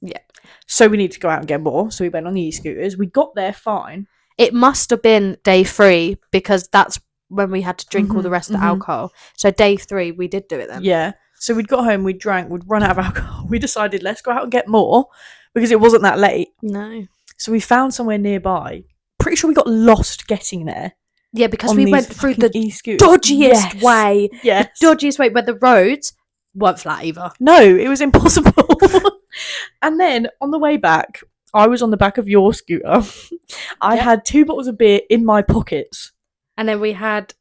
Yeah. So we need to go out and get more. So we went on the e-scooters. We got there fine. It must have been day 3 because that's when we had to drink all the rest of the alcohol. So day 3, we did do it then. Yeah. So we'd got home, we'd drank, we'd run out of alcohol. We decided, let's go out and get more because it wasn't that late. No. So we found somewhere nearby. Pretty sure we got lost getting there. Yeah, because we went through the e-scooters. dodgiest way. Yes. The dodgiest way where the roads weren't flat either. No, it was impossible. And then on the way back, I was on the back of your scooter. I had 2 bottles of beer in my pockets. And then we had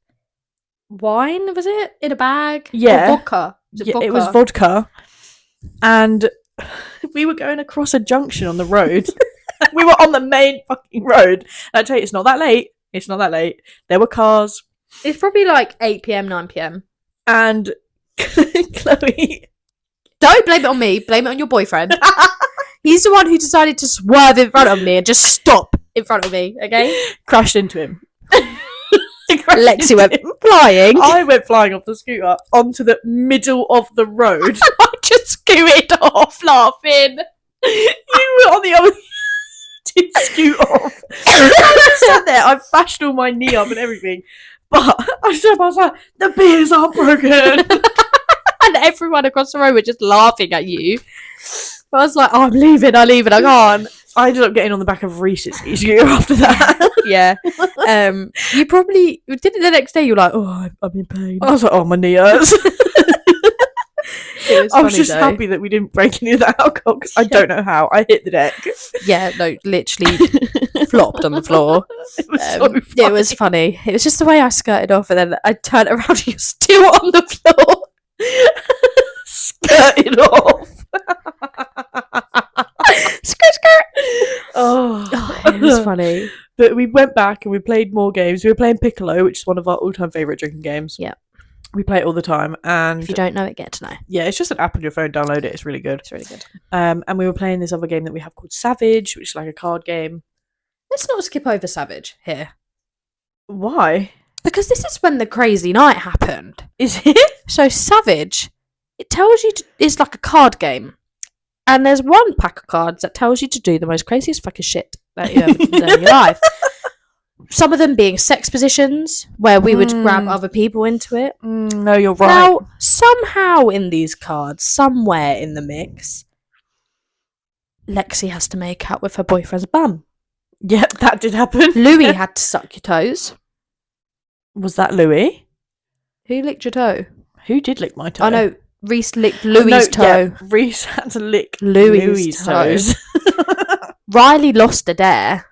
wine, was it? In a bag? Yeah. Or vodka. It was vodka. And we were going across a junction on the road. We were on the main fucking road. And I tell you, it's not that late. It's not that late. There were cars. It's probably like 8 p.m, 9 p.m. And Chloe... Don't blame it on me. Blame it on your boyfriend. He's the one who decided to swerve in front of me and just stop in front of me, okay? Crashed into him. Lexi went flying. I went flying off the scooter onto the middle of the road. I just scooted off laughing. You were on the other... did scoot off. I sat there, I bashed all my knee up and everything. But I was like, the beers aren't broken. And everyone across the road were just laughing at you. But I was like, oh, I'm leaving, I can't. I ended up getting on the back of Reese's scooter after that. Yeah. You probably did it the next day. You were like, oh, I'm in pain. I was like, oh, my knee hurts. I was just happy that we didn't break any of the alcohol because I don't know how. I hit the deck. Yeah, no, literally flopped on the floor. It was so funny. It was funny. It was just the way I skirted off and then I turned around and you're still on the floor. Skirted off. Skirt. Oh, it was funny. But we went back and we played more games. We were playing Piccolo, which is one of our all-time favourite drinking games. Yeah. We play it all the time. And if you don't know it, get to know. Yeah, it's just an app on your phone. Download it. It's really good. It's really good. And we were playing this other game that we have called Savage, which is like a card game. Let's not skip over Savage here. Why? Because this is when the crazy night happened. Is it? So Savage, it tells you it's like a card game. And there's one pack of cards that tells you to do the most craziest fucking shit that you ever done in your life. Some of them being sex positions, where we would grab other people into it. No, you're right. Now, somehow in these cards, somewhere in the mix, Lexi has to make out with her boyfriend's bum. Yep, that did happen. Louis had to suck your toes. Was that Louis? Who licked your toe? Who did lick my toe? Oh no, Reese licked Louis' toe. Yeah, Reese had to lick Louis' toes. Riley lost a dare,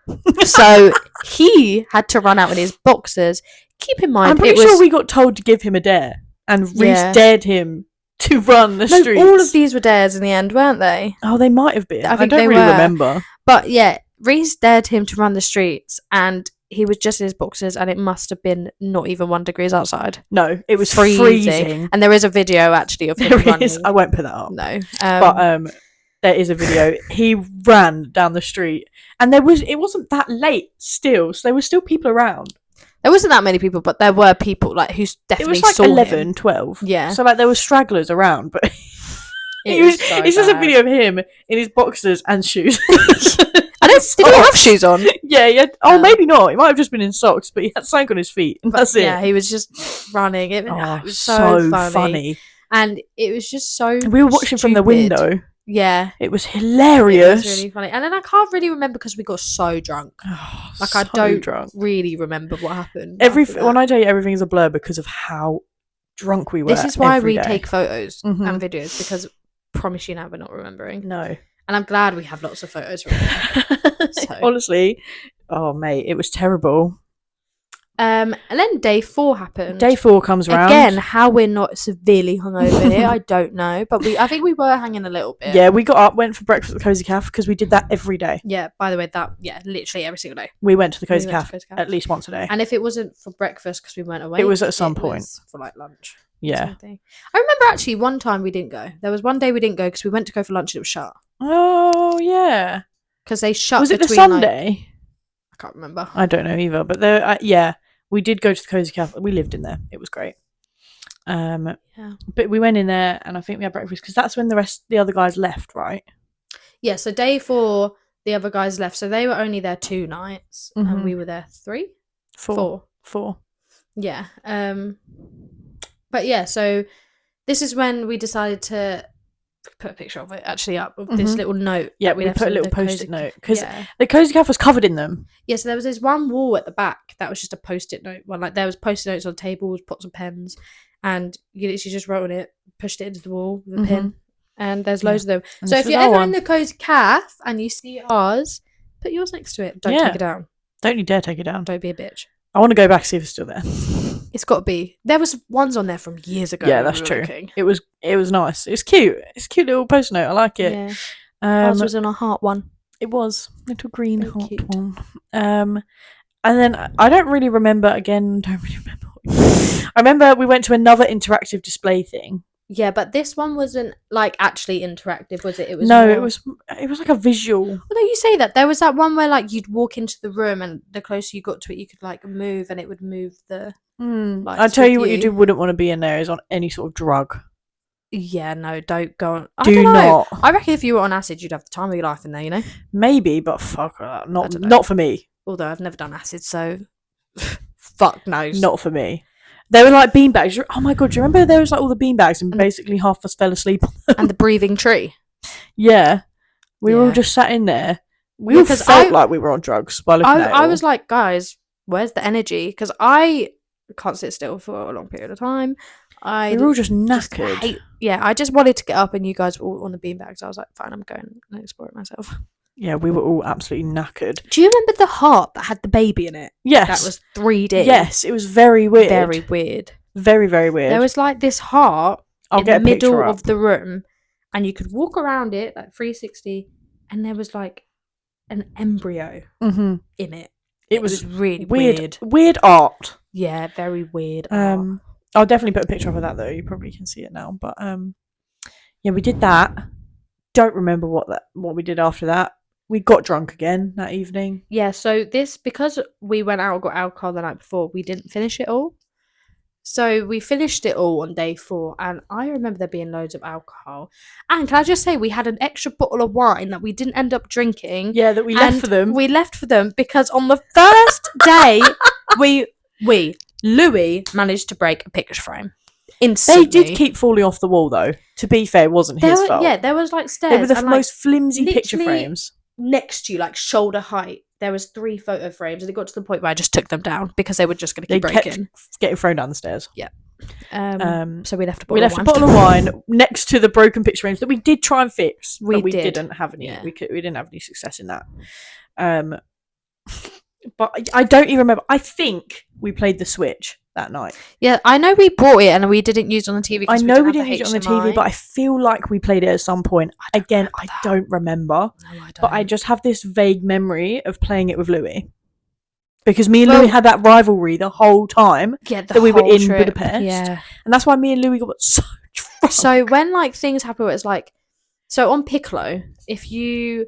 so he had to run out in his boxers. Keep in mind, I'm pretty sure we got told to give him a dare, and Reese dared him to run the streets. All of these were dares in the end, weren't they? Oh, they might have been. I think don't really remember. But yeah, Reese dared him to run the streets, and he was just in his boxers, and it must have been not even 1 degree outside. No, it was freezing. And there is a video actually of him running. I won't put that up. No, but there is a video. He ran down the street, and it wasn't that late still, so there were still people around. There wasn't that many people, but there were people like who definitely saw it was like 11, him. 12. Yeah. So like there were stragglers around, but it's just a video of him in his boxers and shoes. Did he have shoes on? Yeah. Oh, maybe not. He might have just been in socks, but he had something on his feet. And that's it. Yeah, he was just running. It was so funny. And it was just so We were watching from the stupid. window. Yeah. It was hilarious. It was really funny. And then I can't really remember because we got so drunk. Oh, Like, so I don't drunk. really remember what happened. When I tell you everything is a blur because of how drunk we were. This is why every we day. take photos and videos, because promise you now we're not remembering. No. And I'm glad we have lots of photos. So. Honestly, oh mate, it was terrible. And then day 4 happened. Day 4 comes round. Again, how we're not severely hungover here, I don't know. But I think we were hanging a little bit. Yeah, we got up, went for breakfast at the Cozy Cafe because we did that every day. Yeah, by the way, literally every single day. We went to the Cozy Cafe at least once a day. And if it wasn't for breakfast because we weren't awake, it was at some point. For like lunch. Yeah. I remember actually one time we didn't go. There was one day we didn't go because we went to go for lunch and it was shut. Oh, yeah. Because they shut. Was it the Sunday? Like, I can't remember. I don't know either. But there, yeah. We did go to the Cozy Cafe. We lived in there. It was great. Yeah. But we went in there and I think we had breakfast because that's when the other guys left, right? Yeah, so day 4, the other guys left. So they were only there 2 nights and we were there 3? 4. Yeah. But yeah, so this is when we decided to put a picture of it actually up of this little note. Yeah, we put a little post-it note because the Cozy Cafe was covered in them. Yeah, so there was this one wall at the back that was just a post-it note one. Like there was post-it notes on tables, pots and pens, and you literally just wrote on it, pushed it into the wall with a pin, and there's loads of them. And so if you're ever in the Cozy Cafe and you see ours, put yours next to it. Don't take it down. Don't you dare take it down. Don't be a bitch. I want to go back and see if it's still there. It's got to be. There was ones on there from years ago. Yeah, that's true. It was nice. It's cute. It's a cute little post note. I like it. Yeah. Ours was in a heart one. It was little green Very heart cute. one. And then I don't really remember. Again, don't really remember. I remember we went to another interactive display thing. Yeah, but this one wasn't like actually interactive, was it? It was it was like a visual. Although you say that, there was that one where like you'd walk into the room and the closer you got to it, you could like move and it would move the. I tell you what, you wouldn't want to be in there is on any sort of drug. Yeah, no, don't go on. Do not. I reckon if you were on acid, you'd have the time of your life in there. You know. Maybe, but fuck that. Not for me. Although I've never done acid, so fuck knows. Not for me. They were like beanbags. Oh my god, do you remember there was like all the beanbags and basically half of us fell asleep on them? And the breathing tree. Yeah. We were all just sat in there. We all felt like we were on drugs by looking at it. I was like, guys, where's the energy? Because I can't sit still for a long period of time. We were all just knackered. I just wanted to get up and you guys were all on the beanbags. I was like, fine, I'm going and explore it myself. Yeah, we were all absolutely knackered. Do you remember the heart that had the baby in it? Yes. That was 3D. Yes, it was very weird. Very weird. Very, very weird. There was like this heart in the middle of the room and you could walk around it like 360 and there was like an embryo in it. It was really weird. Weird art. Yeah, very weird art. I'll definitely put a picture of that though. You probably can see it now. But yeah, we did that. Don't remember what we did after that. We got drunk again that evening. Yeah, so because we went out and got alcohol the night before, we didn't finish it all. So we finished it all on day 4, and I remember there being loads of alcohol. And can I just say, we had an extra bottle of wine that we didn't end up drinking. Yeah, that we left for them. We left for them because on the first day, Louis managed to break a picture frame. Instantly. They did keep falling off the wall though. To be fair, it wasn't his fault. Yeah, there was like stairs. They were the most flimsy picture frames. Next to you, like shoulder height, there was 3 photo frames, and it got to the point where I just took them down because they were just going to keep breaking. Getting thrown down the stairs. Yeah. So we left a bottle of wine next to the broken picture frames that we did try and fix. But we didn't have any. Yeah. We didn't have any success in that. But I don't even remember. I think we played the Switch that night. Yeah, I know we brought it and we didn't use it on the TV. I know we didn't use it on the TV, but I feel like we played it at some point. I don't remember. No, I don't. But I just have this vague memory of playing it with Louis. Because me and Louis had that rivalry the whole time that we were in Budapest. Yeah. And that's why me and Louis got so drunk. So when like things happen where it's like, so on Piccolo, how would you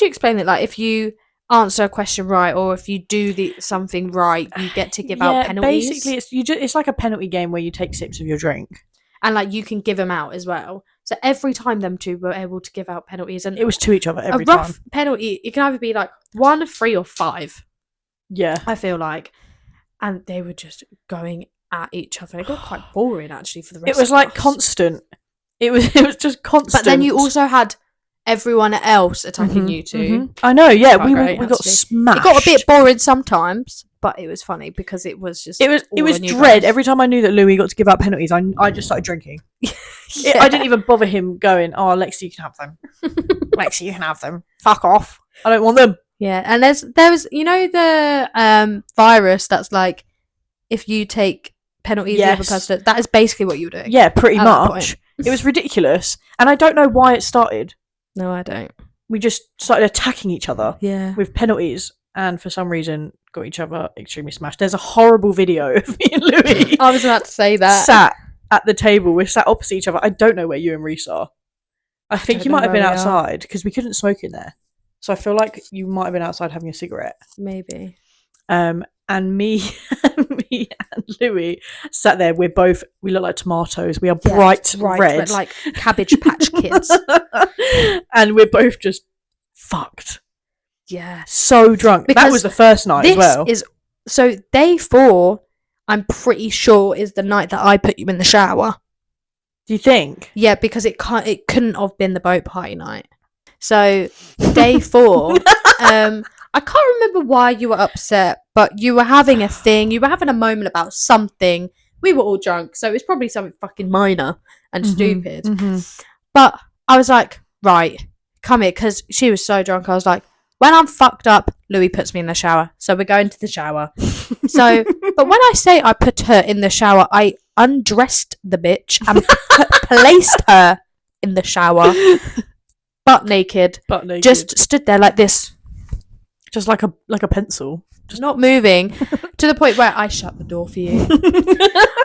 explain it? Like if you answer a question right, or if you do something right, you get to give out penalties. Basically, it's like a penalty game where you take sips of your drink, and like you can give them out as well. So every time them two were able to give out penalties, and it was to each other every time. A rough time. Penalty, it can either be like 1, 3, or 5. Yeah, I feel like, and they were just going at each other. It got quite boring actually for the rest. It was of like us. constant. It was just constant. But then you also had everyone else attacking you two. I know. Yeah, Quite we great, got actually. smashed. It got a bit boring sometimes, but it was funny because it was just. It was dread. Every time I knew that Louis got to give out penalties, I just started drinking. I didn't even bother him going, "Oh, Lexi, you can have them. Lexi, you can have them. Fuck off. I don't want them." Yeah, and there was the virus that's like if you take penalties, the other person. That is basically what you were doing. Yeah, pretty much. It was ridiculous, and I don't know why it started. No, I don't. We just started attacking each other. Yeah, with penalties, and for some reason got each other extremely smashed. There's a horrible video of me and Louis. I was about to say that. Sat at the table. We're sat opposite each other. I don't know where you and Reese are. I think you might have been outside because we couldn't smoke in there. So I feel like you might have been outside having a cigarette. Maybe. And me and Louis sat there. We look like tomatoes. We are bright red. Like Cabbage Patch Kids. And we're both just fucked. Yeah. So drunk. That was the first night as well. So day 4, I'm pretty sure, is the night that I put you in the shower. Do you think? Yeah, because it couldn't have been the boat party night. So day 4, I can't remember why you were upset, but you were having a thing. You were having a moment about something. We were all drunk, so it was probably something fucking minor and stupid. Mm-hmm. But I was like, right, come here, because she was so drunk. I was like, when I'm fucked up, Louis puts me in the shower. So we're going to the shower. But when I say I put her in the shower, I undressed the bitch and placed her in the shower, butt naked, just stood there like this. Just like a pencil. Just not moving to the point where I shut the door for you.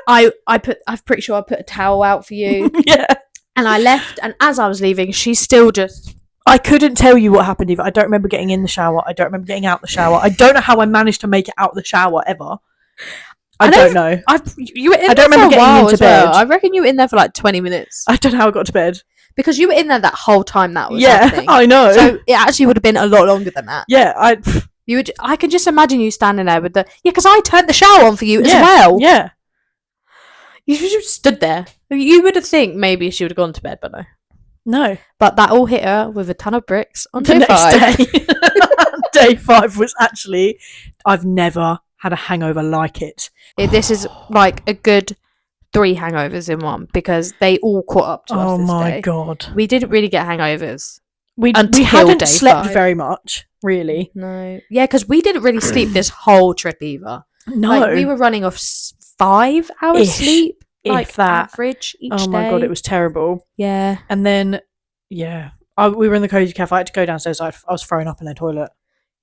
I'm pretty sure I put a towel out for you. Yeah. And I left, and as I was leaving, she still just... I couldn't tell you what happened either. I don't remember getting in the shower. I don't remember getting out the shower. I don't know how I managed to make it out the shower ever. I don't know. You were in I don't there remember for a getting while into as bed. well. I reckon you were in there for like 20 minutes. I don't know how I got to bed. Because you were in there that whole time that was happening. I know. So it actually would have been a lot longer than that. Yeah, I can just imagine you standing there with because I turned the shower on for you as well. Yeah. You just stood there. You would have think maybe she would have gone to bed, but no. No. But that all hit her with a ton of bricks on the day 5. Next day. Day 5 was actually, I've never had a hangover like it. This is like a good 3 hangovers in one because they all caught up to us Oh this my day. God. We didn't really get hangovers. We Until hadn't day slept 5. very much, really. No. Yeah, because we didn't really sleep this whole trip either. No. Like, we were running off 5 hours sleep. Like that. Average each day. Oh my God, it was terrible. Yeah. And then, we were in the Cozy Cafe. I had to go downstairs. I was throwing up in the toilet.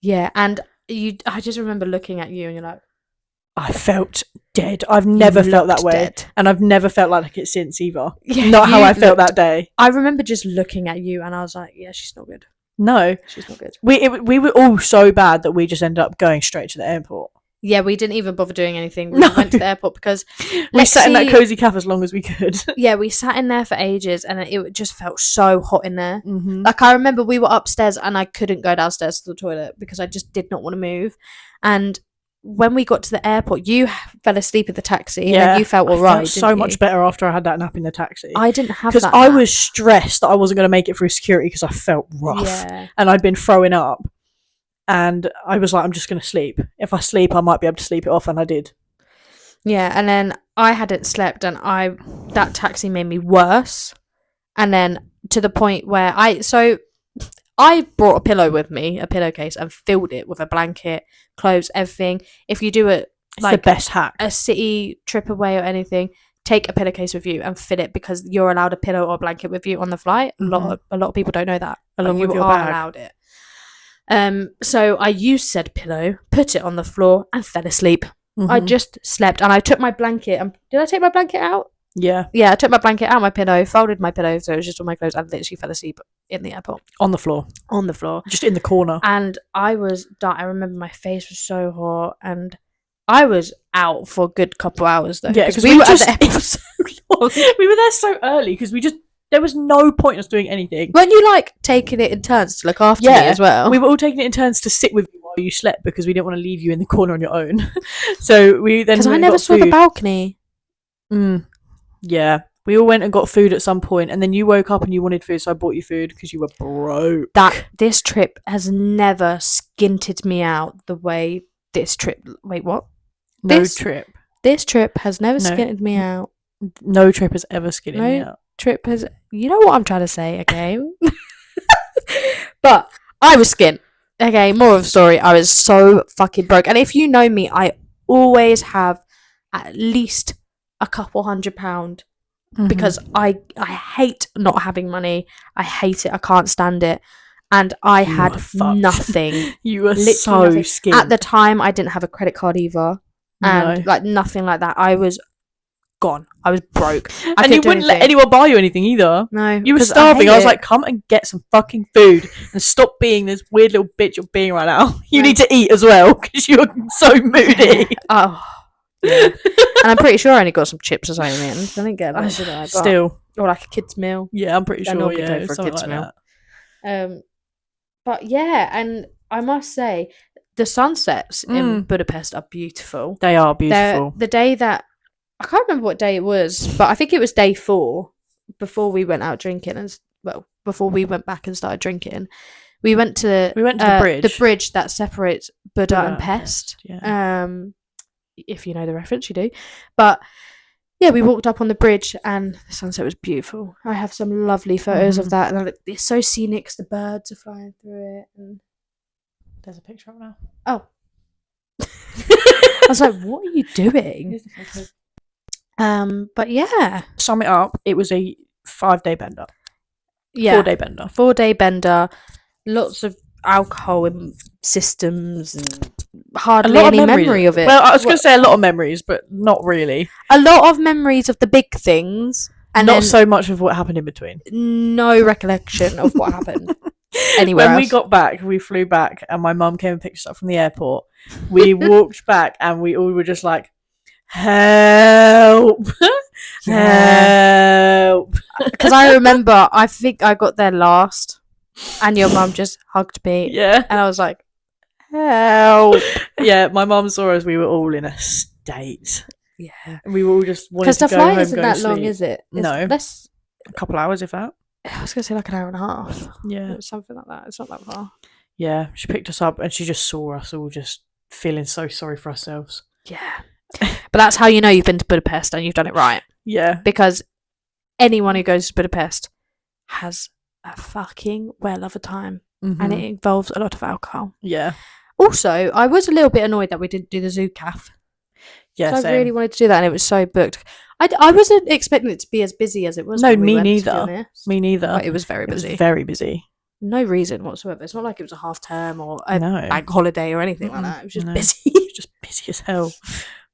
Yeah, and I just remember looking at you and you're like... I felt dead. I've never felt that way. Dead. And I've never felt like it since either. Yeah, not how I felt that day. I remember just looking at you and I was like, yeah, she's not good. No. She's not good. We were all so bad that we just ended up going straight to the airport. Yeah, we didn't even bother doing anything. We went to the airport because we sat in that Cozy Cafe as long as we could. Yeah, we sat in there for ages and it just felt so hot in there. Mm-hmm. Like, I remember we were upstairs and I couldn't go downstairs to the toilet because I just did not want to move. And when we got to the airport, you fell asleep in the taxi and you felt all right. I felt so much better after I had that nap in the taxi. I didn't have that. Because I was stressed that I wasn't going to make it through security because I felt rough. Yeah. And I'd been throwing up. And I was like, I'm just going to sleep. If I sleep, I might be able to sleep it off. And I did. Yeah. And then I hadn't slept and that taxi made me worse. And then to the point where I brought a pillow with me, a pillowcase, and filled it with a blanket, clothes, everything. If you do it like the best hack, a city trip away or anything, take a pillowcase with you and fill it because you're allowed a pillow or blanket with you on the flight. Mm-hmm. A lot of people don't know that. Along with you your are bag. allowed it. So I used said pillow, put it on the floor, and fell asleep. Mm-hmm. I just slept, and I took my blanket. Did I take my blanket out? Yeah. Yeah, I took my blanket out, my pillow, folded my pillow, so it was just on my clothes, and literally fell asleep in the airport. On the floor. Just in the corner. And I remember my face was so hot, and I was out for a good couple hours though. Yeah, because we were at the airport so long. We were there so early because we just There was no point in us doing anything. Weren't you like taking it in turns to look after me as well? We were all taking it in turns to sit with you while you slept because we didn't want to leave you in the corner on your own. So we then, because I never saw the balcony. Yeah, we all went and got food at some point, and then you woke up and you wanted food, so I bought you food because you were broke. This trip has never skinted me out the way this trip. Wait, what? This trip has never skinted me out. No trip has ever skinned me out. Trip has, you know what I'm trying to say, okay? But I was skint. Okay, more of a story. I was so fucking broke. And if you know me, I always have at least a couple £100 because I hate not having money. I hate it. I can't stand it. And I had nothing. You were so skint. At the time, I didn't have a credit card either. And like nothing like that. I was gone. I was broke. And you wouldn't let anyone buy you anything either. No. You were starving. I was like, come and get some fucking food and stop being this weird little bitch you're being right now. You need to eat as well because you're so moody. Oh. Yeah. And I'm pretty sure I only got some chips or something in. I didn't get that, did I? Still. Or like a kid's meal. Yeah, I'm pretty sure. Yeah, for a kid's meal. But yeah, and I must say, the sunsets in Budapest are beautiful. They are beautiful. The day that I can't remember what day it was, but I think it was day 4 before we went out drinking, before we went back and started drinking. We went to the bridge that separates Buda and Pest. Yeah. If you know the reference, you do. But yeah, we walked up on the bridge and the sunset was beautiful. I have some lovely photos of that, and it's so scenic. The birds are flying through it, and there's a picture up now. Oh, I was like, "What are you doing?" But yeah. Sum it up, it was a 5-day bender. Yeah. 4-day bender. 4-day bender. Lots of alcohol in systems and hardly any memory of it. Well, I was going to say a lot of memories, but not really. A lot of memories of the big things. And not so much of what happened in between. No recollection of what happened anywhere When else. we got back, we flew back and my mum came and picked us up from the airport. We walked back and we all were just like, help. Help. Because I remember, I think I got there last and your mum just hugged me. Yeah. And I was like, help. Yeah, my mum saw us. We were all in a state. Yeah. And we were all just wanting to go home. Because the flight isn't that long, is it? No. Less a couple hours, if that. I was going to say like an hour and a half. Yeah. Something like that. It's not that far. Yeah. She picked us up and she just saw us all just feeling so sorry for ourselves. Yeah. But that's how you know you've been to Budapest and you've done it right. Yeah. Because anyone who goes to Budapest has a fucking well of a time. And it involves a lot of alcohol. Yeah. Also, I was a little bit annoyed that we didn't do the Zoo Caf. Yeah, I really wanted to do that and it was so booked. I wasn't expecting it to be as busy as it was. No, me neither. Me neither. But it was very busy. It was very busy. No reason whatsoever. It's not like it was a half term or a bank holiday or anything like that. It was just busy. It was just busy as hell.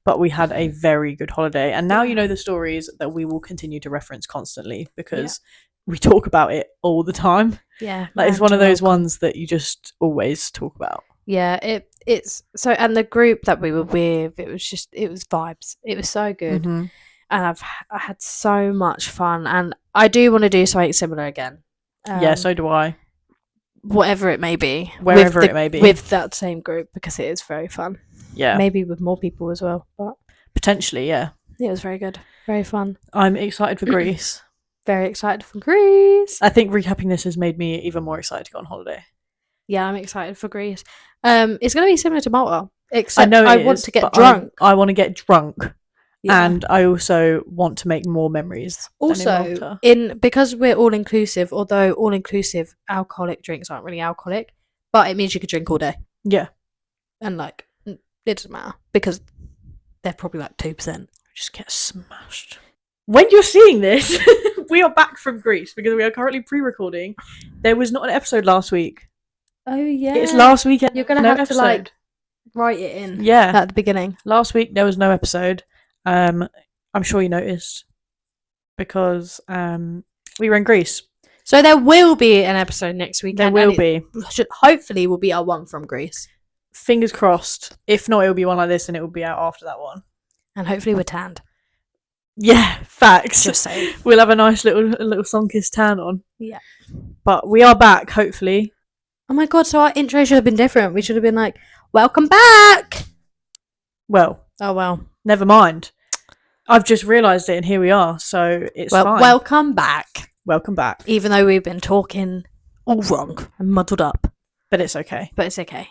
But we had a very good holiday. And now you know the stories that we will continue to reference constantly because we talk about it all the time. Yeah. Like it's one of those ones that you just always talk about. Yeah, it's so, and the group that we were with, it was vibes. It was so good. And I had so much fun and I do want to do something similar again. Yeah, so do I. Whatever it may be. Wherever it may be. With that same group because it is very fun. Yeah. Maybe with more people as well. But potentially, yeah. It was very good. Very fun. I'm excited for Greece. Very excited for Greece. I think recapping this has made me even more excited to go on holiday. Yeah, I'm excited for Greece. It's going to be similar to Malta, except I know I want to get drunk. I want to get drunk, and I also want to make more memories. Also, because we're all inclusive, although all inclusive alcoholic drinks aren't really alcoholic, but it means you could drink all day. Yeah, and like it doesn't matter because they're probably like 2%. Just get smashed. When you're seeing this, we are back from Greece because we are currently pre-recording. There was not an episode last week. Oh yeah, it's last weekend. You're gonna have to like write it in. Yeah, at the beginning. Last week there was no episode. I'm sure you noticed because we were in Greece. So there will be an episode next week. There will be. Hopefully, will be our one from Greece. Fingers crossed. If not, it will be one like this, and it will be out after that one. And hopefully, we're tanned. Yeah, facts. Just saying. We'll have a nice little sun-kissed tan on. Yeah. But we are back, hopefully. Oh my god, so our intro should have been different. We should have been like, welcome back! Well. Oh well. Never mind. I've just realised it and here we are, so it's fine. Welcome back. Welcome back. Even though we've been talking all wrong and muddled up. But it's okay.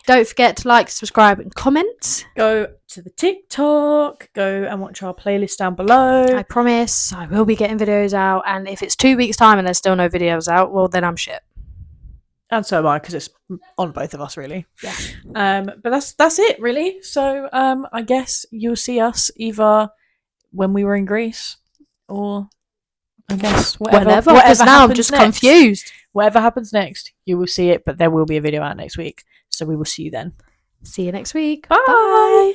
Don't forget to like, subscribe and comment. Go to the TikTok. Go and watch our playlist down below. I promise I will be getting videos out. And if it's 2 weeks' time and there's still no videos out, well, then I'm shit. And so am I, because it's on both of us, really. Yeah. But that's it, really. So I guess you'll see us either when we were in Greece or I guess whatever Because now I'm just confused. Whatever happens next, you will see it, but there will be a video out next week. So we will see you then. See you next week. Bye.